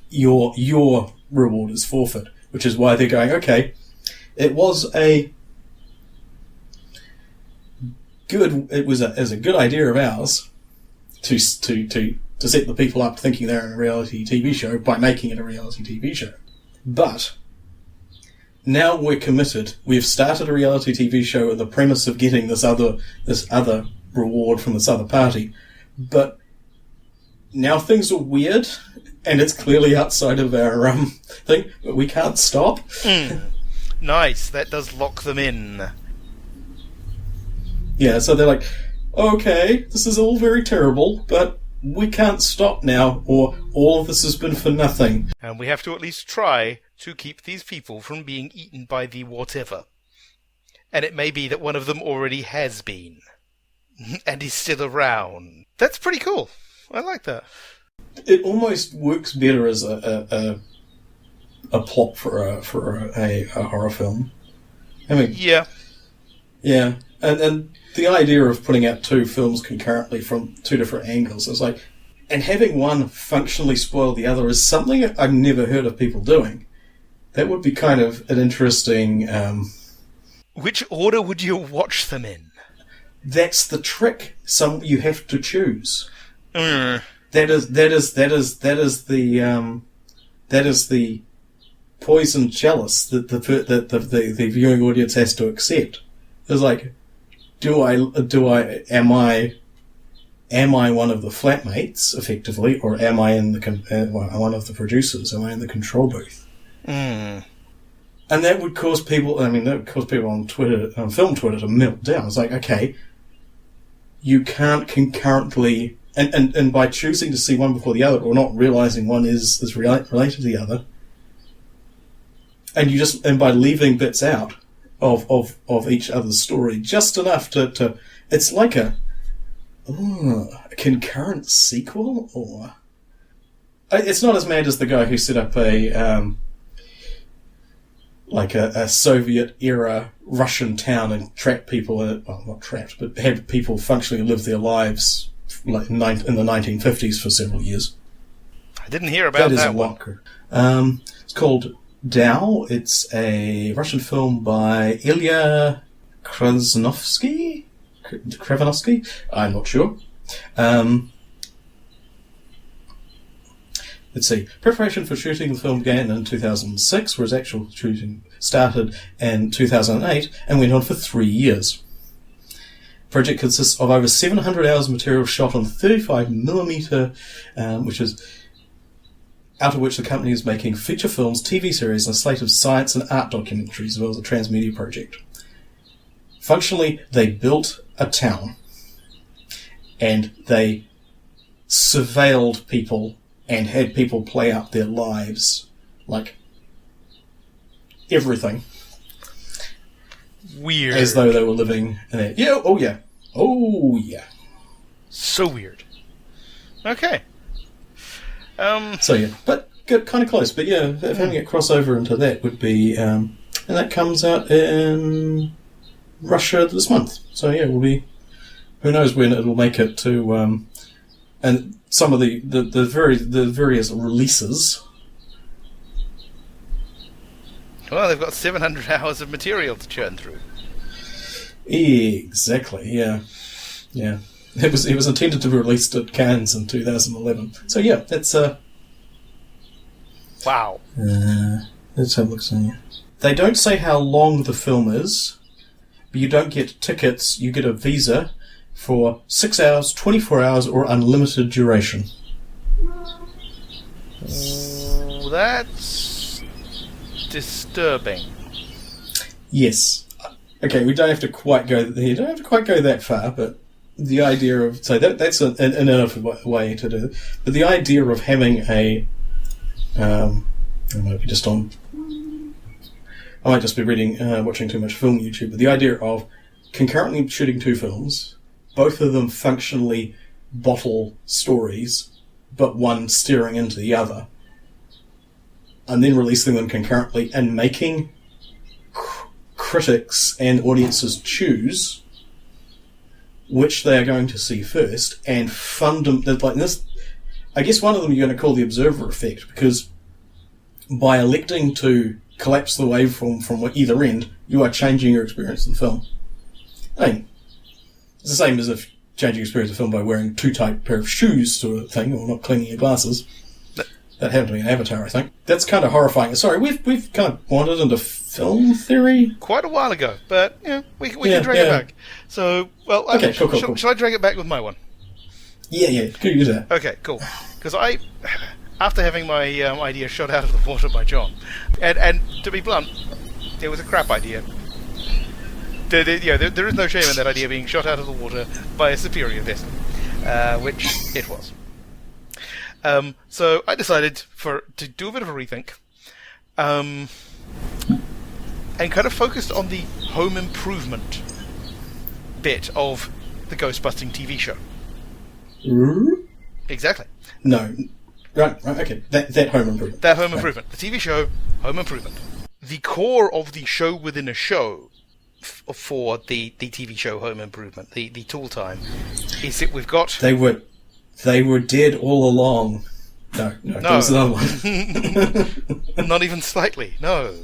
your reward is forfeit. Which is why they're going, okay, it was a good idea of ours to set the people up thinking they're in a reality TV show by making it a reality TV show. But now we're committed. We've started a reality TV show with the premise of getting this other reward from this other party. But now things are weird, and it's clearly outside of our thing, but we can't stop. Nice. That does lock them in. Yeah, so they're like, okay, this is all very terrible, but we can't stop now, or all of this has been for nothing. And we have to at least try to keep these people from being eaten by the whatever. And it may be that one of them already has been, and is still around. That's pretty cool. I like that. It almost works better as a plot for a horror film. I mean, yeah, and the idea of putting out two films concurrently from two different angles is like, and having one functionally spoil the other is something I've never heard of people doing. That would be kind of an interesting. Which order would you watch them in? That's the trick. You have to choose. Mm. That is the poison chalice that the viewing audience has to accept. It's like, am I one of the flatmates effectively, or am I in one of the producers? Am I in the control booth? Mm. And that would cause people. I mean, that would cause people on Twitter, on film Twitter, to melt down. It's like, okay, you can't concurrently, and by choosing to see one before the other, or not realizing one is related to the other, and by leaving bits out of each other's story, just enough to it's like a concurrent sequel, or it's not as mad as the guy who set up a Soviet-era Russian town and trapped people in it. Well, not trapped, but had people functionally live their lives like in the 1950s for several years. I didn't hear about that one. It's called Tao. It's a Russian film by Ilya Krasnovsky? I'm not sure. Let's see. Preparation for shooting the film began in 2006, whereas actual shooting started in 2008 and went on for 3 years. The project consists of over 700 hours of material shot on 35mm, out of which the company is making feature films, TV series, and a slate of science and art documentaries, as well as a transmedia project. Functionally, they built a town, and they surveilled people and had people play out their lives, like everything. Weird. As though they were living in it. Yeah, oh yeah. So weird. Okay. So yeah, but good, kind of close. But yeah, if having it cross over into that would be, and that comes out in Russia this month. So yeah, we'll be. Who knows when it'll make it to, and some of the various releases. Well, they've got 700 hours of material to churn through. Exactly. Yeah. It was intended to be released at Cannes in 2011. So yeah, that's wow. Let's have a look. They don't say how long the film is, but you don't get tickets. You get a visa for 6 hours, 24 hours, or unlimited duration. Ooh, that's disturbing. Yes. Okay, we don't have to quite go there. You don't have to quite go that far, but the idea of that's an innovative way to do it. But the idea of having I might be just on. I might just be watching too much film YouTube. But the idea of concurrently shooting two films, both of them functionally bottle stories, but one steering into the other, and then releasing them concurrently and making critics and audiences choose which they are going to see first, and like this. I guess one of them you're going to call the observer effect, because by electing to collapse the waveform from either end, you are changing your experience of the film. I mean, it's the same as if changing your experience of the film by wearing too tight a pair of shoes, sort of thing, or not cleaning your glasses. That happened to me in Avatar, I think. That's kind of horrifying. Sorry, we've kind of wandered into film theory quite a while ago, but yeah, we can drag it back. So, well, okay, cool. Shall I drag it back with my one? Yeah, good use that. Okay, cool. Because after having my idea shot out of the water by John, and to be blunt, it was a crap idea. There is no shame in that idea being shot out of the water by a superior vessel, which it was. So I decided to do a bit of a rethink, and kind of focused on the home improvement bit of the Ghostbusting TV show. Exactly. No. Right, okay. That home improvement. That home improvement. The TV show, home improvement. The core of the show within a show for the TV show home improvement, the tool time, is that we've got... They were dead all along. No, there was another one. Not even slightly, no.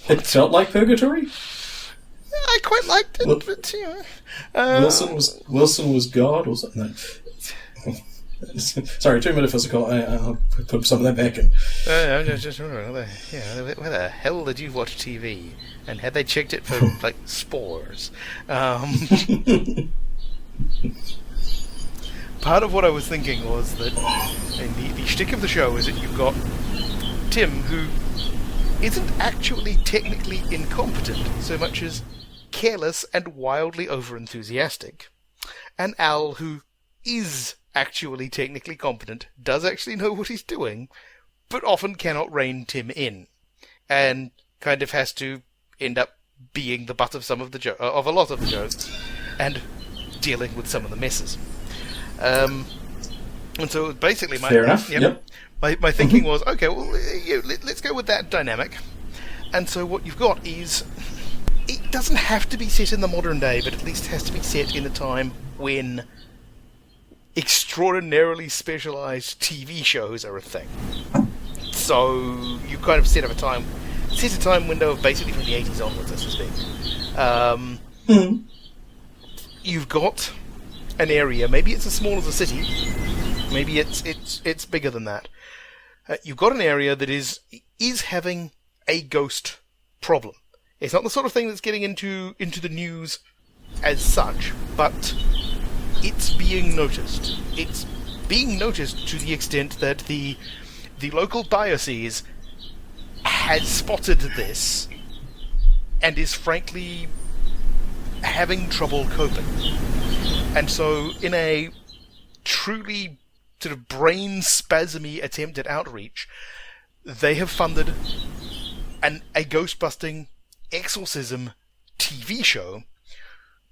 It felt like purgatory? I quite liked it, but, you know... Wilson was God or something? No. Sorry, too metaphysical. I'll put some of that back in. I'm just wondering, where the hell did you watch TV? And had they checked it for, like, spores? Part of what I was thinking was that the shtick of the show is that you've got Tim, who isn't actually technically incompetent so much as careless and wildly over-enthusiastic, and Al, who is actually technically competent, does actually know what he's doing, but often cannot rein Tim in, and kind of has to end up being the butt of some of the of a lot of the jokes, and dealing with some of the messes. And so basically, Fair enough. Yep. My thinking was, okay, well, let's go with that dynamic. And so what you've got is, it doesn't have to be set in the modern day, but at least has to be set in a time when extraordinarily specialized TV shows are a thing. So you kind of set a time window of basically from the 80s onwards, I suspect. You've got an area, maybe it's as small as a city, maybe it's bigger than that. You've got an area that is having a ghost problem. It's not the sort of thing that's getting into the news as such, but it's being noticed. It's being noticed to the extent that the local diocese has spotted this and is frankly having trouble coping. And so, in a truly sort of brain-spasmy attempt at outreach, they have funded a Ghostbusting exorcism TV show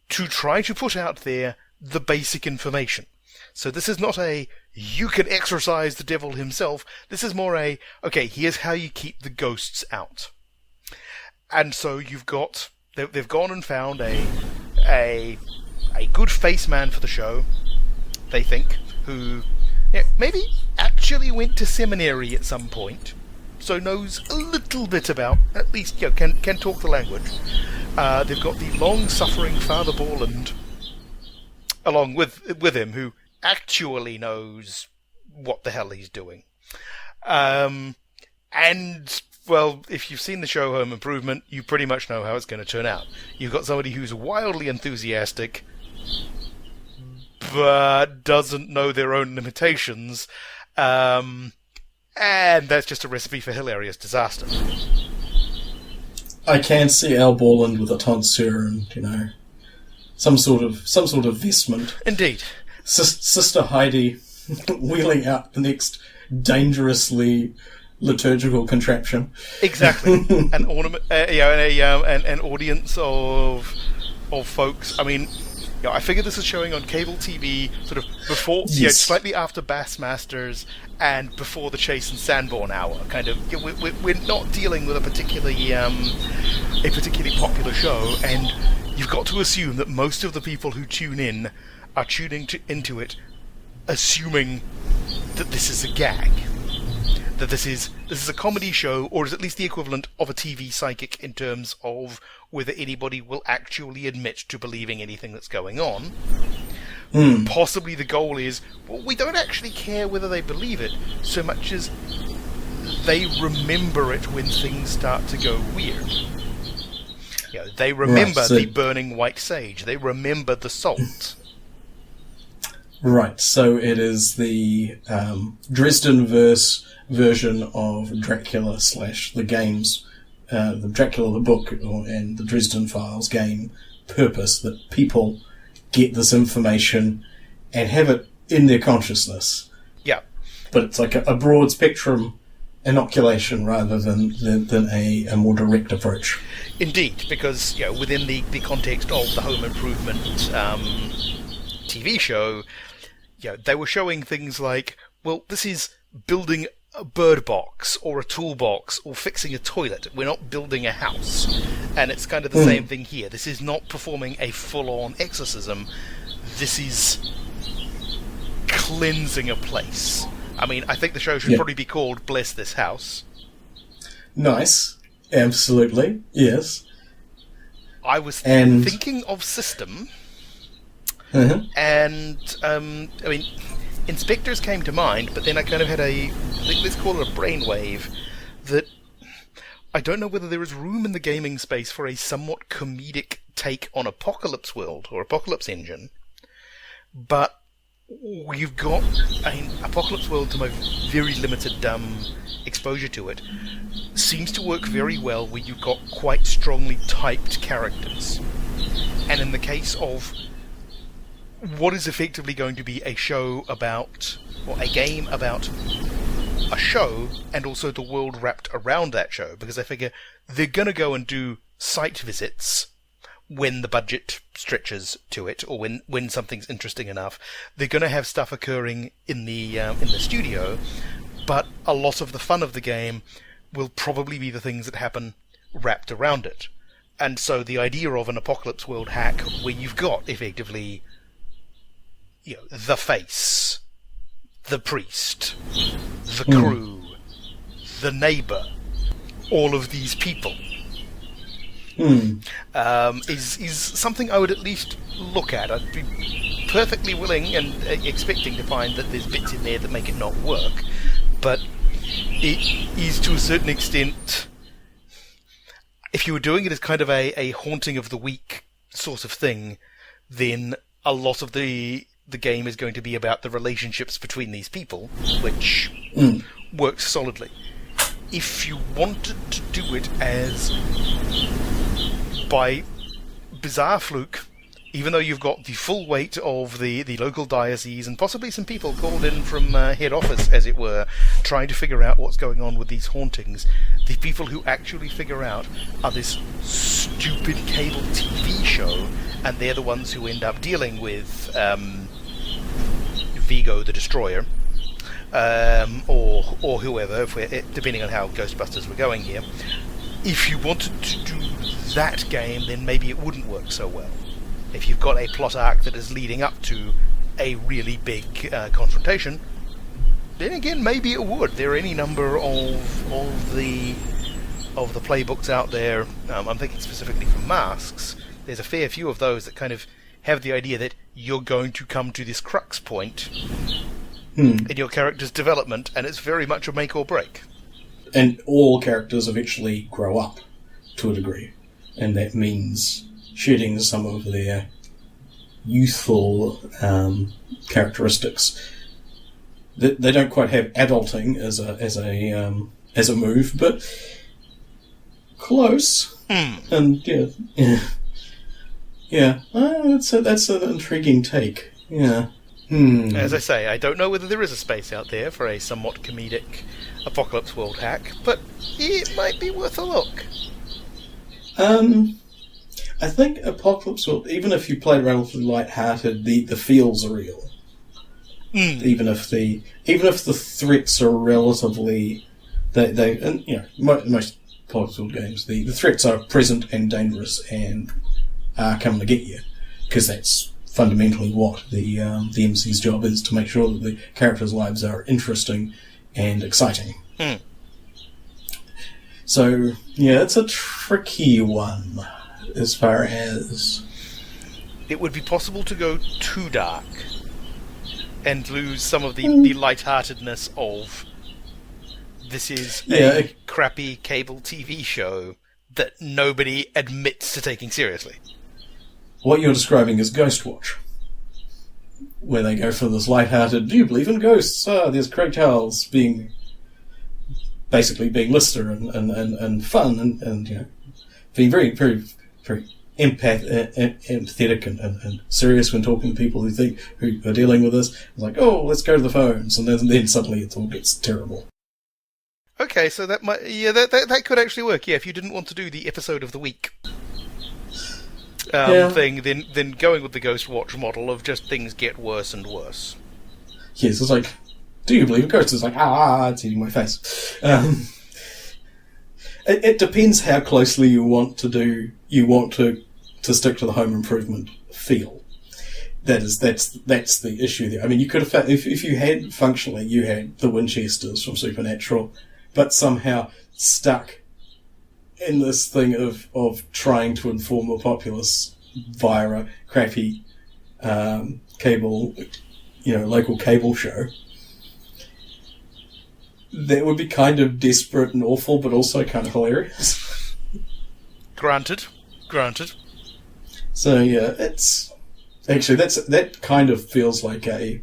to try to put out there the basic information. So this is not you can exorcise the devil himself. This is more okay, here's how you keep the ghosts out. And so they've gone and found a good face man for the show, they think, who maybe actually went to seminary at some point, so knows a little bit about, at least, can talk the language. They've got the long-suffering Father Borland along with him, who actually knows what the hell he's doing. And, well, if you've seen the show Home Improvement, you pretty much know how it's going to turn out. You've got somebody who's wildly enthusiastic, but doesn't know their own limitations, and that's just a recipe for hilarious disaster. I can see Al Borland with a tonsure and, some sort of vestment. Indeed. Sister Heidi wheeling out the next dangerously liturgical contraption. Exactly. An ornament, an audience of folks. I mean, I figure this is showing on cable TV sort of before, yes. Slightly after Bassmasters and before the Chase and Sanborn hour. Kind of, we're not dealing with a particularly popular show, and you've got to assume that most of the people who tune in are tuning into it, assuming that this is a gag, that this is a comedy show, or is at least the equivalent of a TV psychic in terms of whether anybody will actually admit to believing anything that's going on. Possibly the goal is, well, we don't actually care whether they believe it so much as they remember it when things start to go weird. They remember the burning white sage. They remember the salt. Right, so it is the Dresden version of Dracula / the games, the Dracula the book and the Dresden Files game purpose, that people get this information and have it in their consciousness. Yeah. But it's like a broad spectrum inoculation rather than a more direct approach. Indeed, because within the context of the home improvement TV show, they were showing things like, well, this is building a bird box or a toolbox or fixing a toilet. We're not building a house. And it's kind of the same thing here. This is not performing a full-on exorcism. This is cleansing a place. I mean, I think the show should probably be called Bless This House. Nice. Absolutely. Yes. I was thinking of system, and I mean, InSpectres came to mind, but then I kind of had let's call it a brainwave, that I don't know whether there is room in the gaming space for a somewhat comedic take on Apocalypse World or Apocalypse Engine, but you've got Apocalypse World, to my very limited exposure to it, seems to work very well where you've got quite strongly typed characters. And in the case of what is effectively going to be a show about, or a game about a show, and also the world wrapped around that show, because I figure they're going to go and do site visits when the budget stretches to it, or when something's interesting enough. They're going to have stuff occurring in the studio, but a lot of the fun of the game will probably be the things that happen wrapped around it. And so the idea of an Apocalypse World hack where you've got effectively the face, the priest, the crew, the neighbour, all of these people is something I would at least look at. I'd be perfectly willing and expecting to find that there's bits in there that make it not work, but it is to a certain extent, if you were doing it as kind of a haunting of the week sort of thing, then a lot of the game is going to be about the relationships between these people, which works solidly. If you wanted to do it as, by bizarre fluke, even though you've got the full weight of the local diocese and possibly some people called in from head office, as it were, trying to figure out what's going on with these hauntings, the people who actually figure out are this stupid cable TV show, and they're the ones who end up dealing with Vigo the Destroyer, or whoever, depending on how Ghostbusters were going here. If you wanted to do that game, then maybe it wouldn't work so well. If you've got a plot arc that is leading up to a really big confrontation, then again, maybe it would. There are any number of the playbooks out there. I'm thinking specifically from Masks. There's a fair few of those that kind of have the idea that you're going to come to this crux point in your character's development, and it's very much a make or break. And all characters eventually grow up to a degree, and that means shedding some of their youthful characteristics. They don't quite have adulting as a move, but close. And that's an intriguing take. Yeah. As I say, I don't know whether there is a space out there for a somewhat comedic Apocalypse World hack, but it might be worth a look. I think Apocalypse World, even if you play relatively light-hearted, the feels are real. Even if the threats are relatively, most Apocalypse World games, the threats are present and dangerous and are coming to get you, because that's fundamentally what the MC's job is, to make sure that the characters' lives are interesting and exciting. So it's a tricky one. As far as it would be possible to go too dark and lose some of the lightheartedness of this is a crappy cable TV show that nobody admits to taking seriously. What you're describing is Ghostwatch, where they go for this lighthearted, do you believe in ghosts? There's Craig Charles being Lister and fun and being very, very, very empathetic and serious when talking to people who are dealing with this. It's like, oh, let's go to the phones, and then suddenly it all gets terrible. Okay, so that might that could actually work. Yeah, if you didn't want to do the episode of the week thing, then going with the Ghost Watch model of just things get worse and worse. Yes, it's like, do you believe in ghosts? It's like, it's eating my face. It depends how closely you want to stick to the home improvement feel. That's the issue there. I mean, you could have, if you had the Winchesters from Supernatural, but somehow stuck in this thing of trying to inform the populace via a crappy cable, local cable show. That would be kind of desperate and awful, but also kind of hilarious. Granted. So yeah, it's actually that kind of feels like a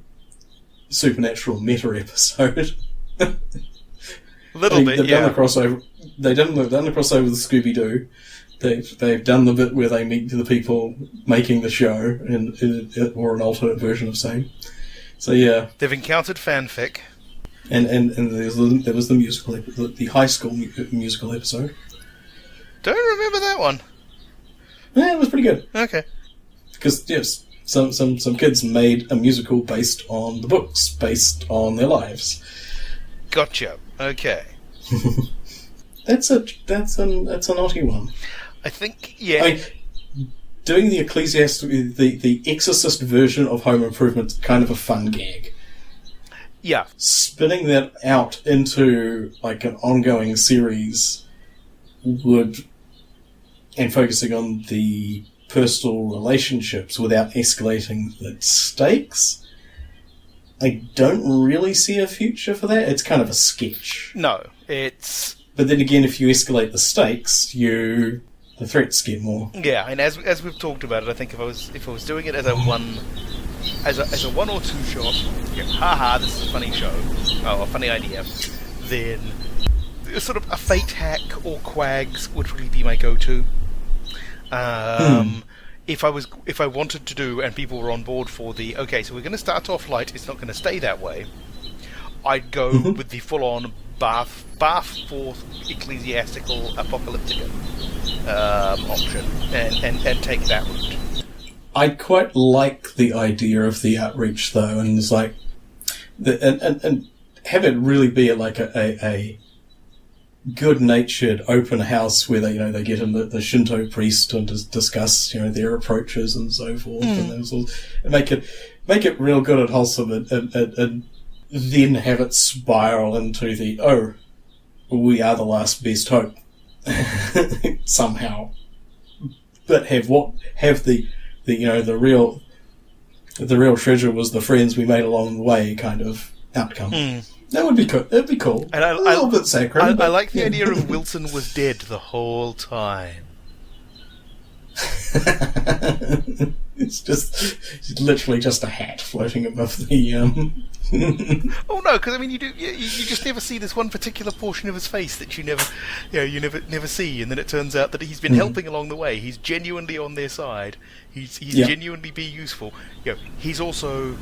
Supernatural meta episode. A little bit, they've done the crossover. They've done the crossover with Scooby Doo. They've done the bit where they meet the people making the show, or an alternate version of same. So yeah, they've encountered fanfic, and there was the musical, the high school musical episode. Don't remember that one. Yeah, it was pretty good. Okay, because yes, some kids made a musical based on the books, based on their lives. Gotcha. Okay. That's a naughty one. I think, yeah. I mean, doing the the Exorcist version of Home Improvement is kind of a fun gag. Yeah. Spinning that out into like an ongoing series and focusing on the personal relationships without escalating the stakes, I don't really see a future for that. It's kind of a sketch. No, it's... But then again, if you escalate the stakes, the threats get more. Yeah, and as we've talked about it, I think if I was doing it as a one or two shot, haha, this is a funny show, a funny idea, then sort of a fate hack or quags would really be my go-to. If I wanted to do, and people were on board for the, okay, so we're going to start off light, it's not going to stay that way, I'd go with the full-on Bath forth ecclesiastical apocalyptica option and take that route. I quite like the idea of the outreach though, and it's like, and have it really be like a good-natured open house where they get in the Shinto priest and discuss their approaches and so forth, and make it real good and wholesome, and then have it spiral into the we are the last best hope somehow, but have the real treasure was the friends we made along the way kind of outcome. That would be cool. That'd be cool. And a little bit sacred. I like the idea of Wilson was dead the whole time. It's literally just a hat floating above the. Oh no, because I mean, you just never see this one particular portion of his face that you never see, and then it turns out that he's been helping along the way. He's genuinely on their side. He's genuinely be useful. He's also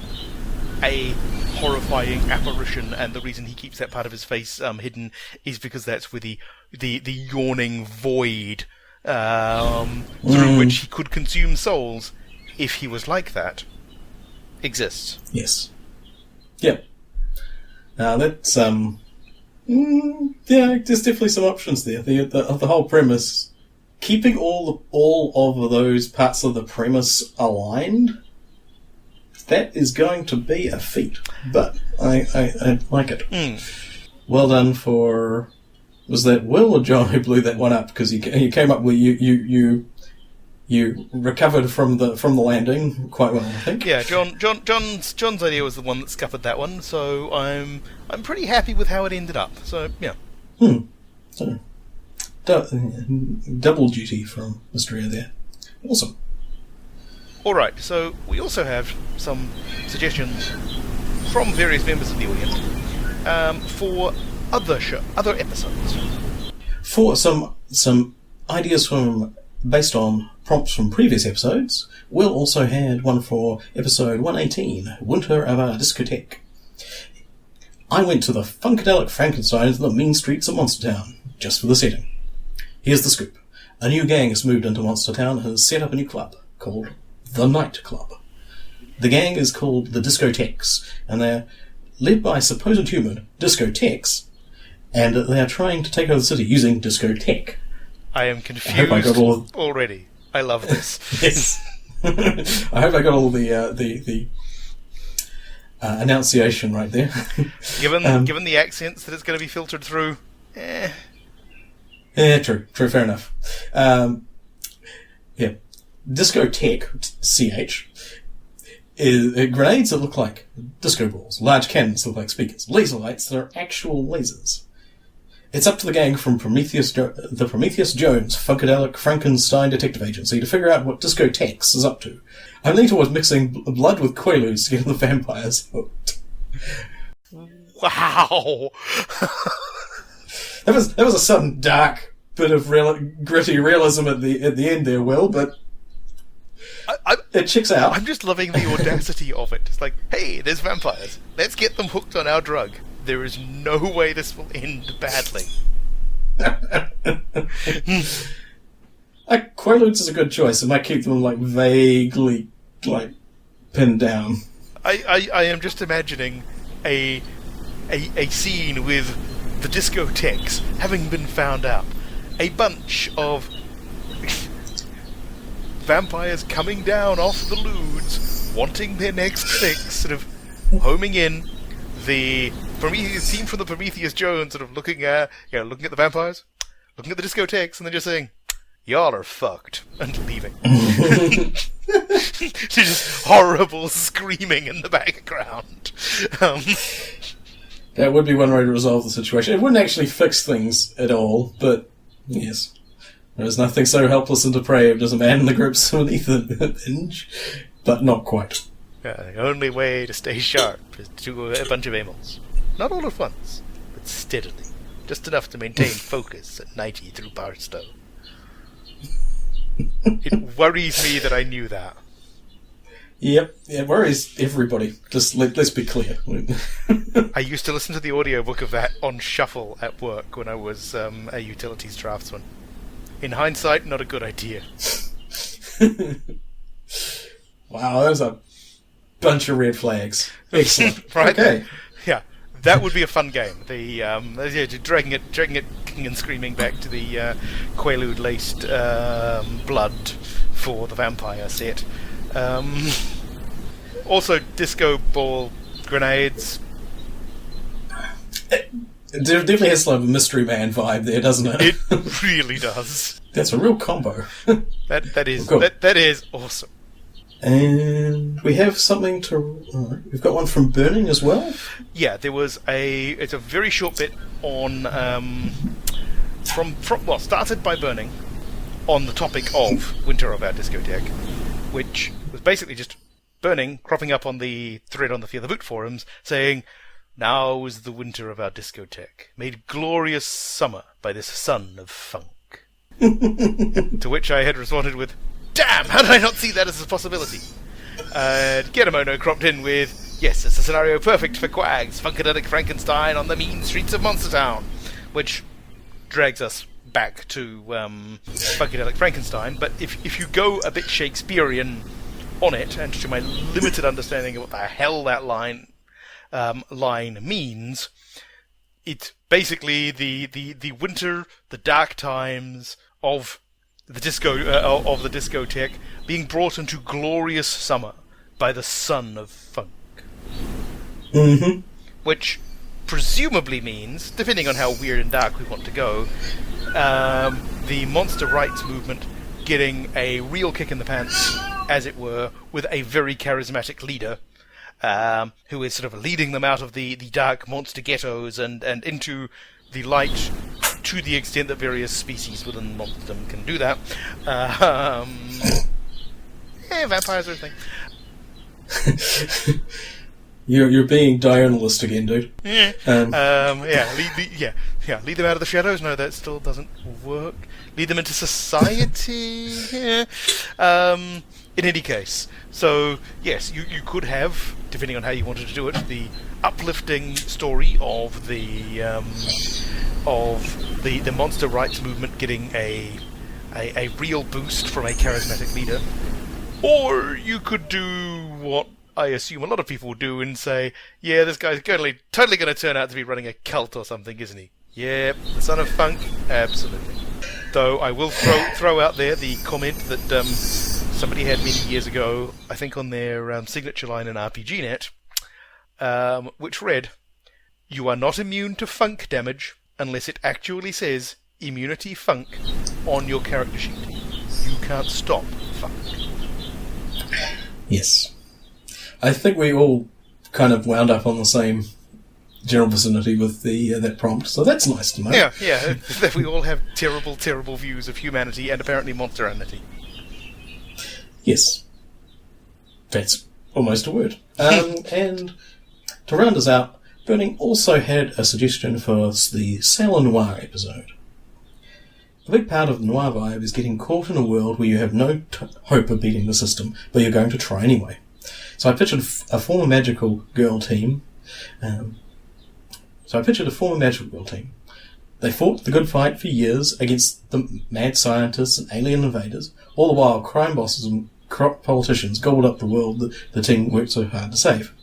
a horrifying apparition, and the reason he keeps that part of his face hidden is because that's where the yawning void through which he could consume souls, if he was like that, exists. Yes. Yeah. That's there's definitely some options there. The whole premise, keeping all of those parts of the premise aligned, that is going to be a feat. But I like it. Well done for... Was that Will or John who blew that one up? Because you came up with you recovered from the landing quite well, I think. Yeah, John's idea was the one that scuppered that one, so I'm pretty happy with how it ended up. So yeah. So, double duty from Mysterio there. Awesome. All right, so we also have some suggestions from various members of the audience for other episodes. For some ideas based on prompts from previous episodes, Will also had one for episode 118, Winter of our Discotheque. I went to the Funkadelic Frankenstein in the mean streets of Monstertown, just for the setting. Here's the scoop. A new gang has moved into Monstertown and has set up a new club, called the Night Club. The gang is called the Discotheques, and they're led by supposed human, Discotheques, and they are trying to take over the city using discotheque. I am confused already. I love this. Yes. I hope I got all the enunciation right there. Given the accents that it's going to be filtered through, Yeah, true, fair enough. Yeah, discotheque, CH, is grenades that look like disco balls, large cannons that look like speakers, laser lights that are actual lasers. It's up to the gang from the Prometheus Jones Funkadelic Frankenstein Detective Agency to figure out what Discotheques is up to. I'm leaning towards mixing blood with Quaaludes to get the vampires hooked. Wow! That was a sudden dark bit of gritty realism at the end there, Will, but it checks out. I'm just loving the audacity of it. It's like, hey, there's vampires. Let's get them hooked on our drug. There is no way this will end badly. Quaaludes is a good choice. It might keep them vaguely pinned down. I am just imagining a scene with the discotheques having been found out. A bunch of vampires coming down off the loods, wanting their next fix, sort of homing in. The Prometheus team from the Prometheus Jones sort of looking at the vampires, looking at the discotheques, and then just saying, "Y'all are fucked," and leaving. Just horrible screaming in the background. That would be one way to resolve the situation. It wouldn't actually fix things at all, but yes. There is nothing so helpless and depraved as a man in the grips beneath a binge, but not quite. The only way to stay sharp is to do a bunch of amyls. Not all at once, but steadily. Just enough to maintain focus at 90 through Barstow. It worries me that I knew that. Yep, it worries everybody. Just let's be clear. I used to listen to the audiobook of that on shuffle at work when I was a utilities draftsman. In hindsight, not a good idea. Wow, that was a bunch of red flags. Excellent. Right? Okay. Yeah, that would be a fun game. Dragging it, kicking and screaming back to the Quaalude-laced blood for the vampire set. Also, disco ball grenades. It definitely has a Mystery Man vibe there, doesn't it? It really does. That's a real combo. That is awesome. And we have something to... we've got one from Burning as well? Yeah, there was it's a very short bit on... started by Burning on the topic of Winter of Our Discotheque, which was basically just Burning cropping up on the thread on the Fear the Boot forums saying, "Now is the winter of our discotheque, made glorious summer by this son of funk." To which I had responded with, "Damn, how did I not see that as a possibility?" Getemono cropped in with, "Yes, it's a scenario perfect for Quags, Funkadelic Frankenstein on the mean streets of Monstertown," which drags us back to Funkadelic Frankenstein. But if you go a bit Shakespearean on it, and to my limited understanding of what the hell that line means, it's basically the winter, the dark times of the discotheque being brought into glorious summer by the son of funk. Mm-hmm. Which presumably means, depending on how weird and dark we want to go, the monster rights movement getting a real kick in the pants, as it were, with a very charismatic leader who is sort of leading them out of the dark monster ghettos and into the light, to the extent that various species within monsterdom can do that. Vampires are a thing. You're being diurnalist again, dude. Yeah. Lead them out of the shadows. No, that still doesn't work. Lead them into society. Yeah. In any case, so yes, you could have, depending on how you wanted to do it, the uplifting story of the monster rights movement getting a real boost from a charismatic leader, or you could do what I assume a lot of people do and say, yeah, this guy's totally going to turn out to be running a cult or something, isn't he? Yep, the son of funk, absolutely. Though I will throw out there the comment that somebody had many years ago, I think on their signature line in RPGNet, which read, "You are not immune to funk damage unless it actually says immunity funk on your character sheet. You can't stop funk." Yes. I think we all kind of wound up on the same general vicinity with that prompt, so that's nice to know. Yeah, that we all have terrible, terrible views of humanity and apparently monsteranity. Yes. That's almost a word. And to round us out, Burning also had a suggestion for the Sailor Noir episode. A big part of the noir vibe is getting caught in a world where you have no hope of beating the system, but you're going to try anyway. So I pictured a former magical girl team. They fought the good fight for years against the mad scientists and alien invaders, all the while crime bosses and corrupt politicians gobbled up the world that the team worked so hard to save.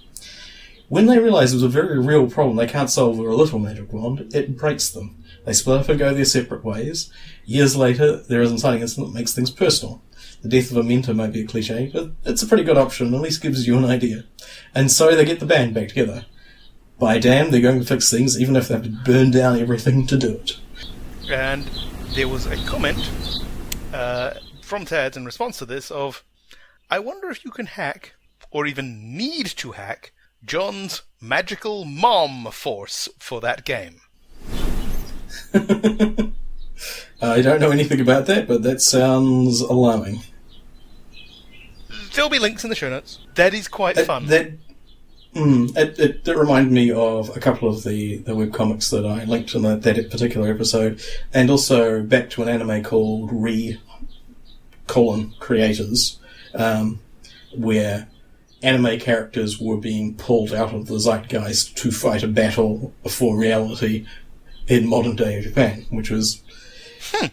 When they realise it was a very real problem they can't solve with a little magic wand, it breaks them. They split up and go their separate ways. Years later, there is an exciting incident that makes things personal. The death of a mentor might be a cliche, but it's a pretty good option, at least gives you an idea. And so they get the band back together. By damn, they're going to fix things, even if they have to burn down everything to do it. And there was a comment from Tads in response to this of, I wonder if you can hack, or even need to hack, John's magical mom force for that game. I don't know anything about that, but that sounds alarming. There'll be links in the show notes. That is quite fun. It reminded me of a couple of the webcomics that I linked in that particular episode, and also back to an anime called Creators, where anime characters were being pulled out of the zeitgeist to fight a battle for reality in modern day Japan, which was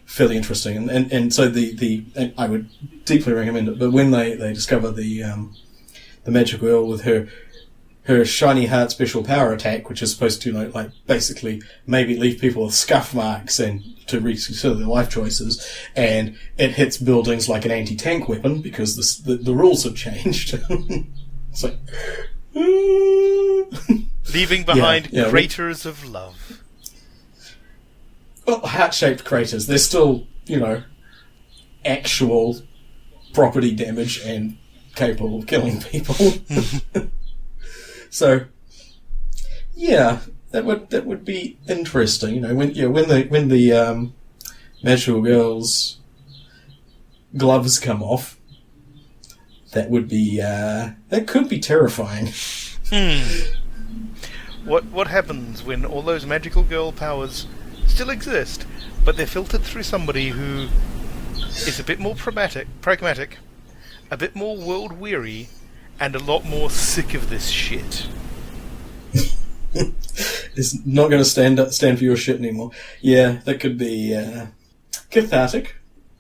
fairly interesting. And so and I would deeply recommend it. But when they discover the magic girl with her shiny heart special power attack, which is supposed to like basically maybe leave people with scuff marks and to reconsider their life choices, and it hits buildings like an anti-tank weapon because the rules have changed. It's like leaving behind craters of love. Well, heart-shaped craters. They're still, actual property damage and capable of killing people. So, yeah, that would be interesting. When the magical girl's gloves come off, that would be that could be terrifying. What happens when all those magical girl powers still exist, but they're filtered through somebody who is a bit more pragmatic, a bit more world-weary, and a lot more sick of this shit? Is not going to stand for your shit anymore. Yeah, that could be cathartic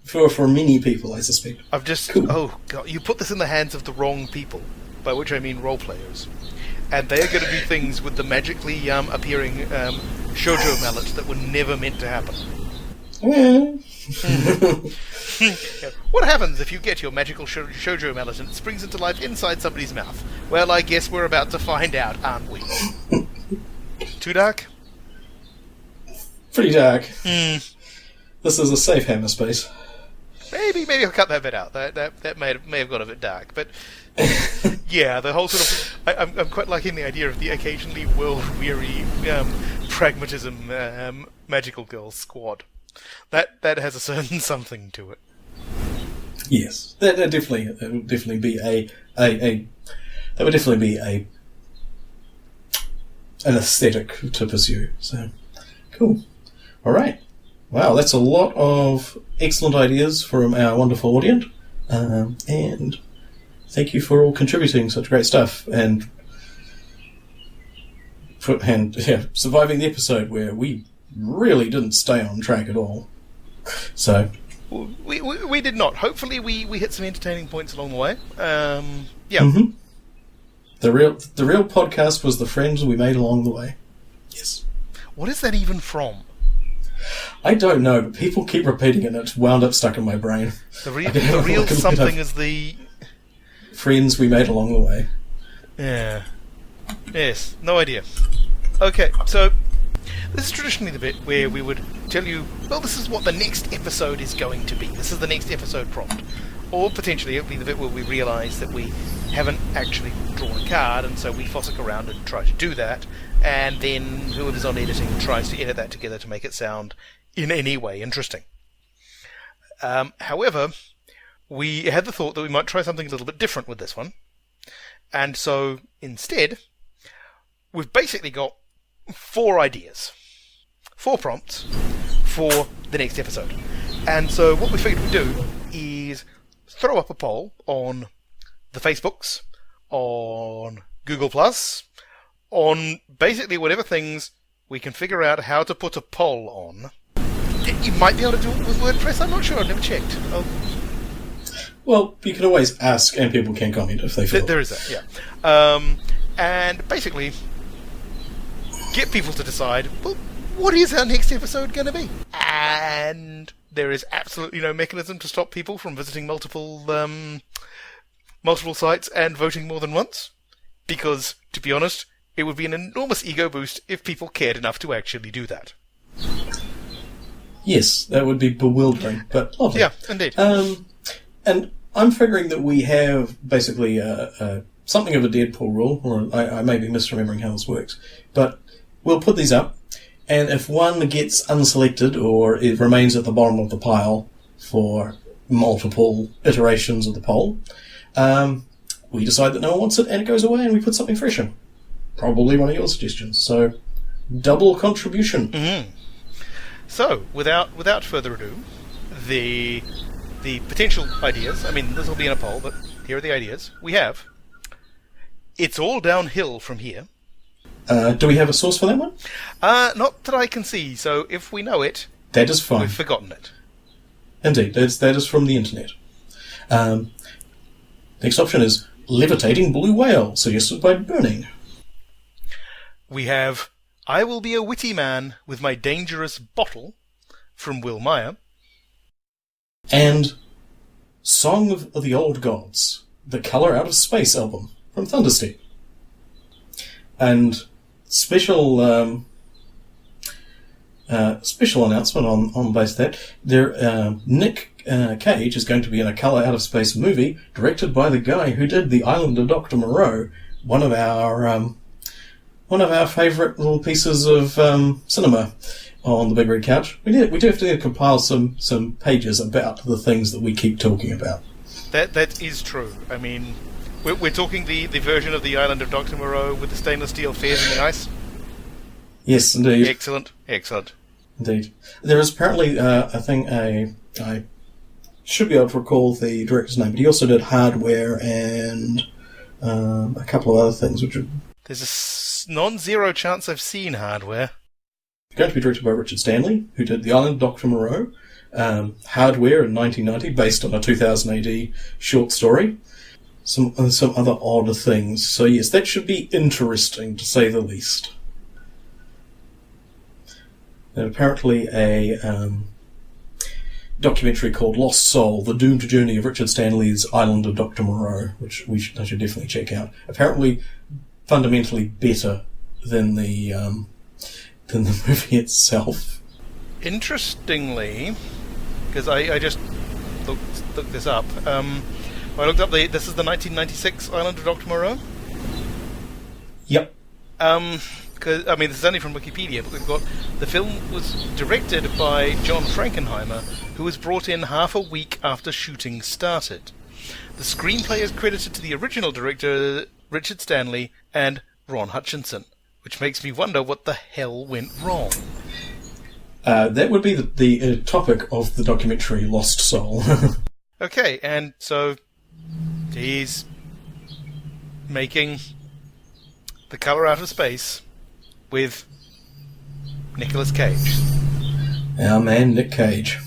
for many people, I suspect. Cool. Oh god, you put this in the hands of the wrong people, by which I mean role players, and they are going to do things with the magically appearing shoujo mallet that were never meant to happen. What happens if you get your magical shoujo mallet and it springs into life inside somebody's mouth? Well, I guess we're about to find out, aren't we? Too dark? Pretty dark. This is a safe hammer space. Maybe I'll cut that bit out. That may have got a bit dark, but yeah, the whole sort of I'm quite liking the idea of the occasionally world-weary pragmatism magical girl squad. That has a certain something to it. Yes, that would definitely be a an aesthetic to pursue. So, cool. All right. Wow, that's a lot of excellent ideas from our wonderful audience. And thank you for all contributing such great stuff and surviving the episode where we really didn't stay on track at all. So we did not. Hopefully we hit some entertaining points along the way. Yeah. Mm-hmm. The real podcast was the friends we made along the way. Yes. What is that even from? I don't know, but people keep repeating it and it's wound up stuck in my brain. The real something is the... Friends we made along the way. Yeah. Yes, no idea. Okay, so this is traditionally the bit where we would tell you, well, this is what the next episode is going to be. This is the next episode prompt. Or potentially it would be the bit where we realise that we haven't actually drawn a card, and so we fossick around and try to do that, and then whoever's on editing tries to edit that together to make it sound in any way interesting. However, we had the thought that we might try something a little bit different with this one, and so instead, we've basically got 4 ideas, 4 prompts for the next episode. And so what we figured we'd do is throw up a poll on the Facebooks, on Google+, on basically whatever things we can figure out how to put a poll on. You might be able to do it with WordPress, I'm not sure, I've never checked. Well, you can always ask and people can comment if they feel. There is that, yeah. And basically get people to decide, well, what is our next episode going to be? And there is absolutely no mechanism to stop people from visiting multiple sites and voting more than once. Because, to be honest, it would be an enormous ego boost if people cared enough to actually do that. Yes, that would be bewildering, but lovely. Yeah, indeed. And I'm figuring that we have basically something of a Deadpool rule, or I may be misremembering how this works, but we'll put these up, and if one gets unselected or it remains at the bottom of the pile for multiple iterations of the poll, we decide that no one wants it and it goes away and we put something fresh in. Probably one of your suggestions. So, double contribution. Mm-hmm. So, without further ado, the potential ideas, I mean, this will be in a poll, but here are the ideas. We have, it's all downhill from here. Do we have a source for that one? Not that I can see, so if we know it, that is fine. We've forgotten it. Indeed, that is from the internet. Next option is levitating blue whale, suggested by Burning. We have, I will be a witty man with my dangerous bottle, from Will Meyer. And Song of the Old Gods, the Colour Out of Space album, from Thunderstep. And special announcement on base that Nick Cage is going to be in a Colour Out of Space movie directed by the guy who did The Island of Dr. Moreau, one of our favourite little pieces of cinema on the Big Red Couch. We do have to compile some pages about the things that we keep talking about. That is true. I mean, we're talking the version of The Island of Dr. Moreau with the stainless steel fairs in the ice? Yes, indeed. Excellent. Indeed. There is apparently I should be able to recall the director's name, but he also did Hardware and a couple of other things, which are... There's a non-zero chance I've seen Hardware. Going to be directed by Richard Stanley, who did The Island of Dr. Moreau, Hardware in 1990, based on a 2000 AD short story. Some other odd things. So yes, that should be interesting, to say the least. And apparently a documentary called Lost Soul, The Doomed Journey of Richard Stanley's Island of Dr. Moreau, which I should definitely check out. Apparently fundamentally better than the movie itself. Interestingly, because I just looked this up, I looked up this is the 1996 Island of Dr. Moreau. Yep. Because I mean, this is only from Wikipedia, but we've got the film was directed by John Frankenheimer, who was brought in half a week after shooting started. The screenplay is credited to the original director Richard Stanley and Ron Hutchinson. Which makes me wonder what the hell went wrong. That would be the topic of the documentary Lost Soul. Okay, and so he's making The Colour Out of Space with Nicolas Cage. Our man, Nick Cage.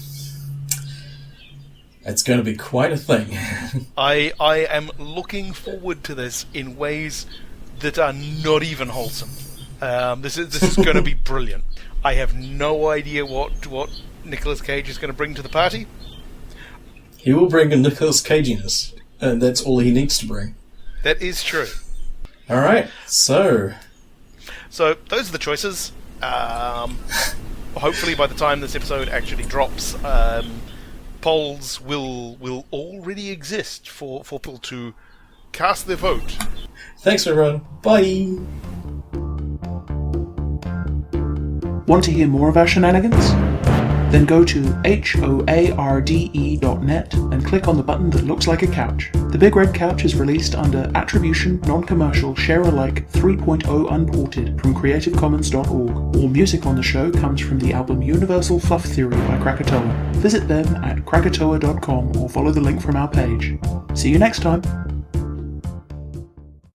It's going to be quite a thing. I am looking forward to this in ways that are not even wholesome. This is going to be brilliant. I have no idea what Nicolas Cage is going to bring to the party. He will bring a Nicolas Caginess, and that's all he needs to bring. That is true. All right, so those are the choices. Hopefully, by the time this episode actually drops, polls will already exist for people to cast their vote. Thanks, everyone. Bye. Want to hear more of our shenanigans? Then go to hoarde.net and click on the button that looks like a couch. The Big Red Couch is released under Attribution, Non-Commercial, Share-alike 3.0 Unported from CreativeCommons.org. All music on the show comes from the album Universal Fluff Theory by Krakatoa. Visit them at krakatoa.com or follow the link from our page. See you next time!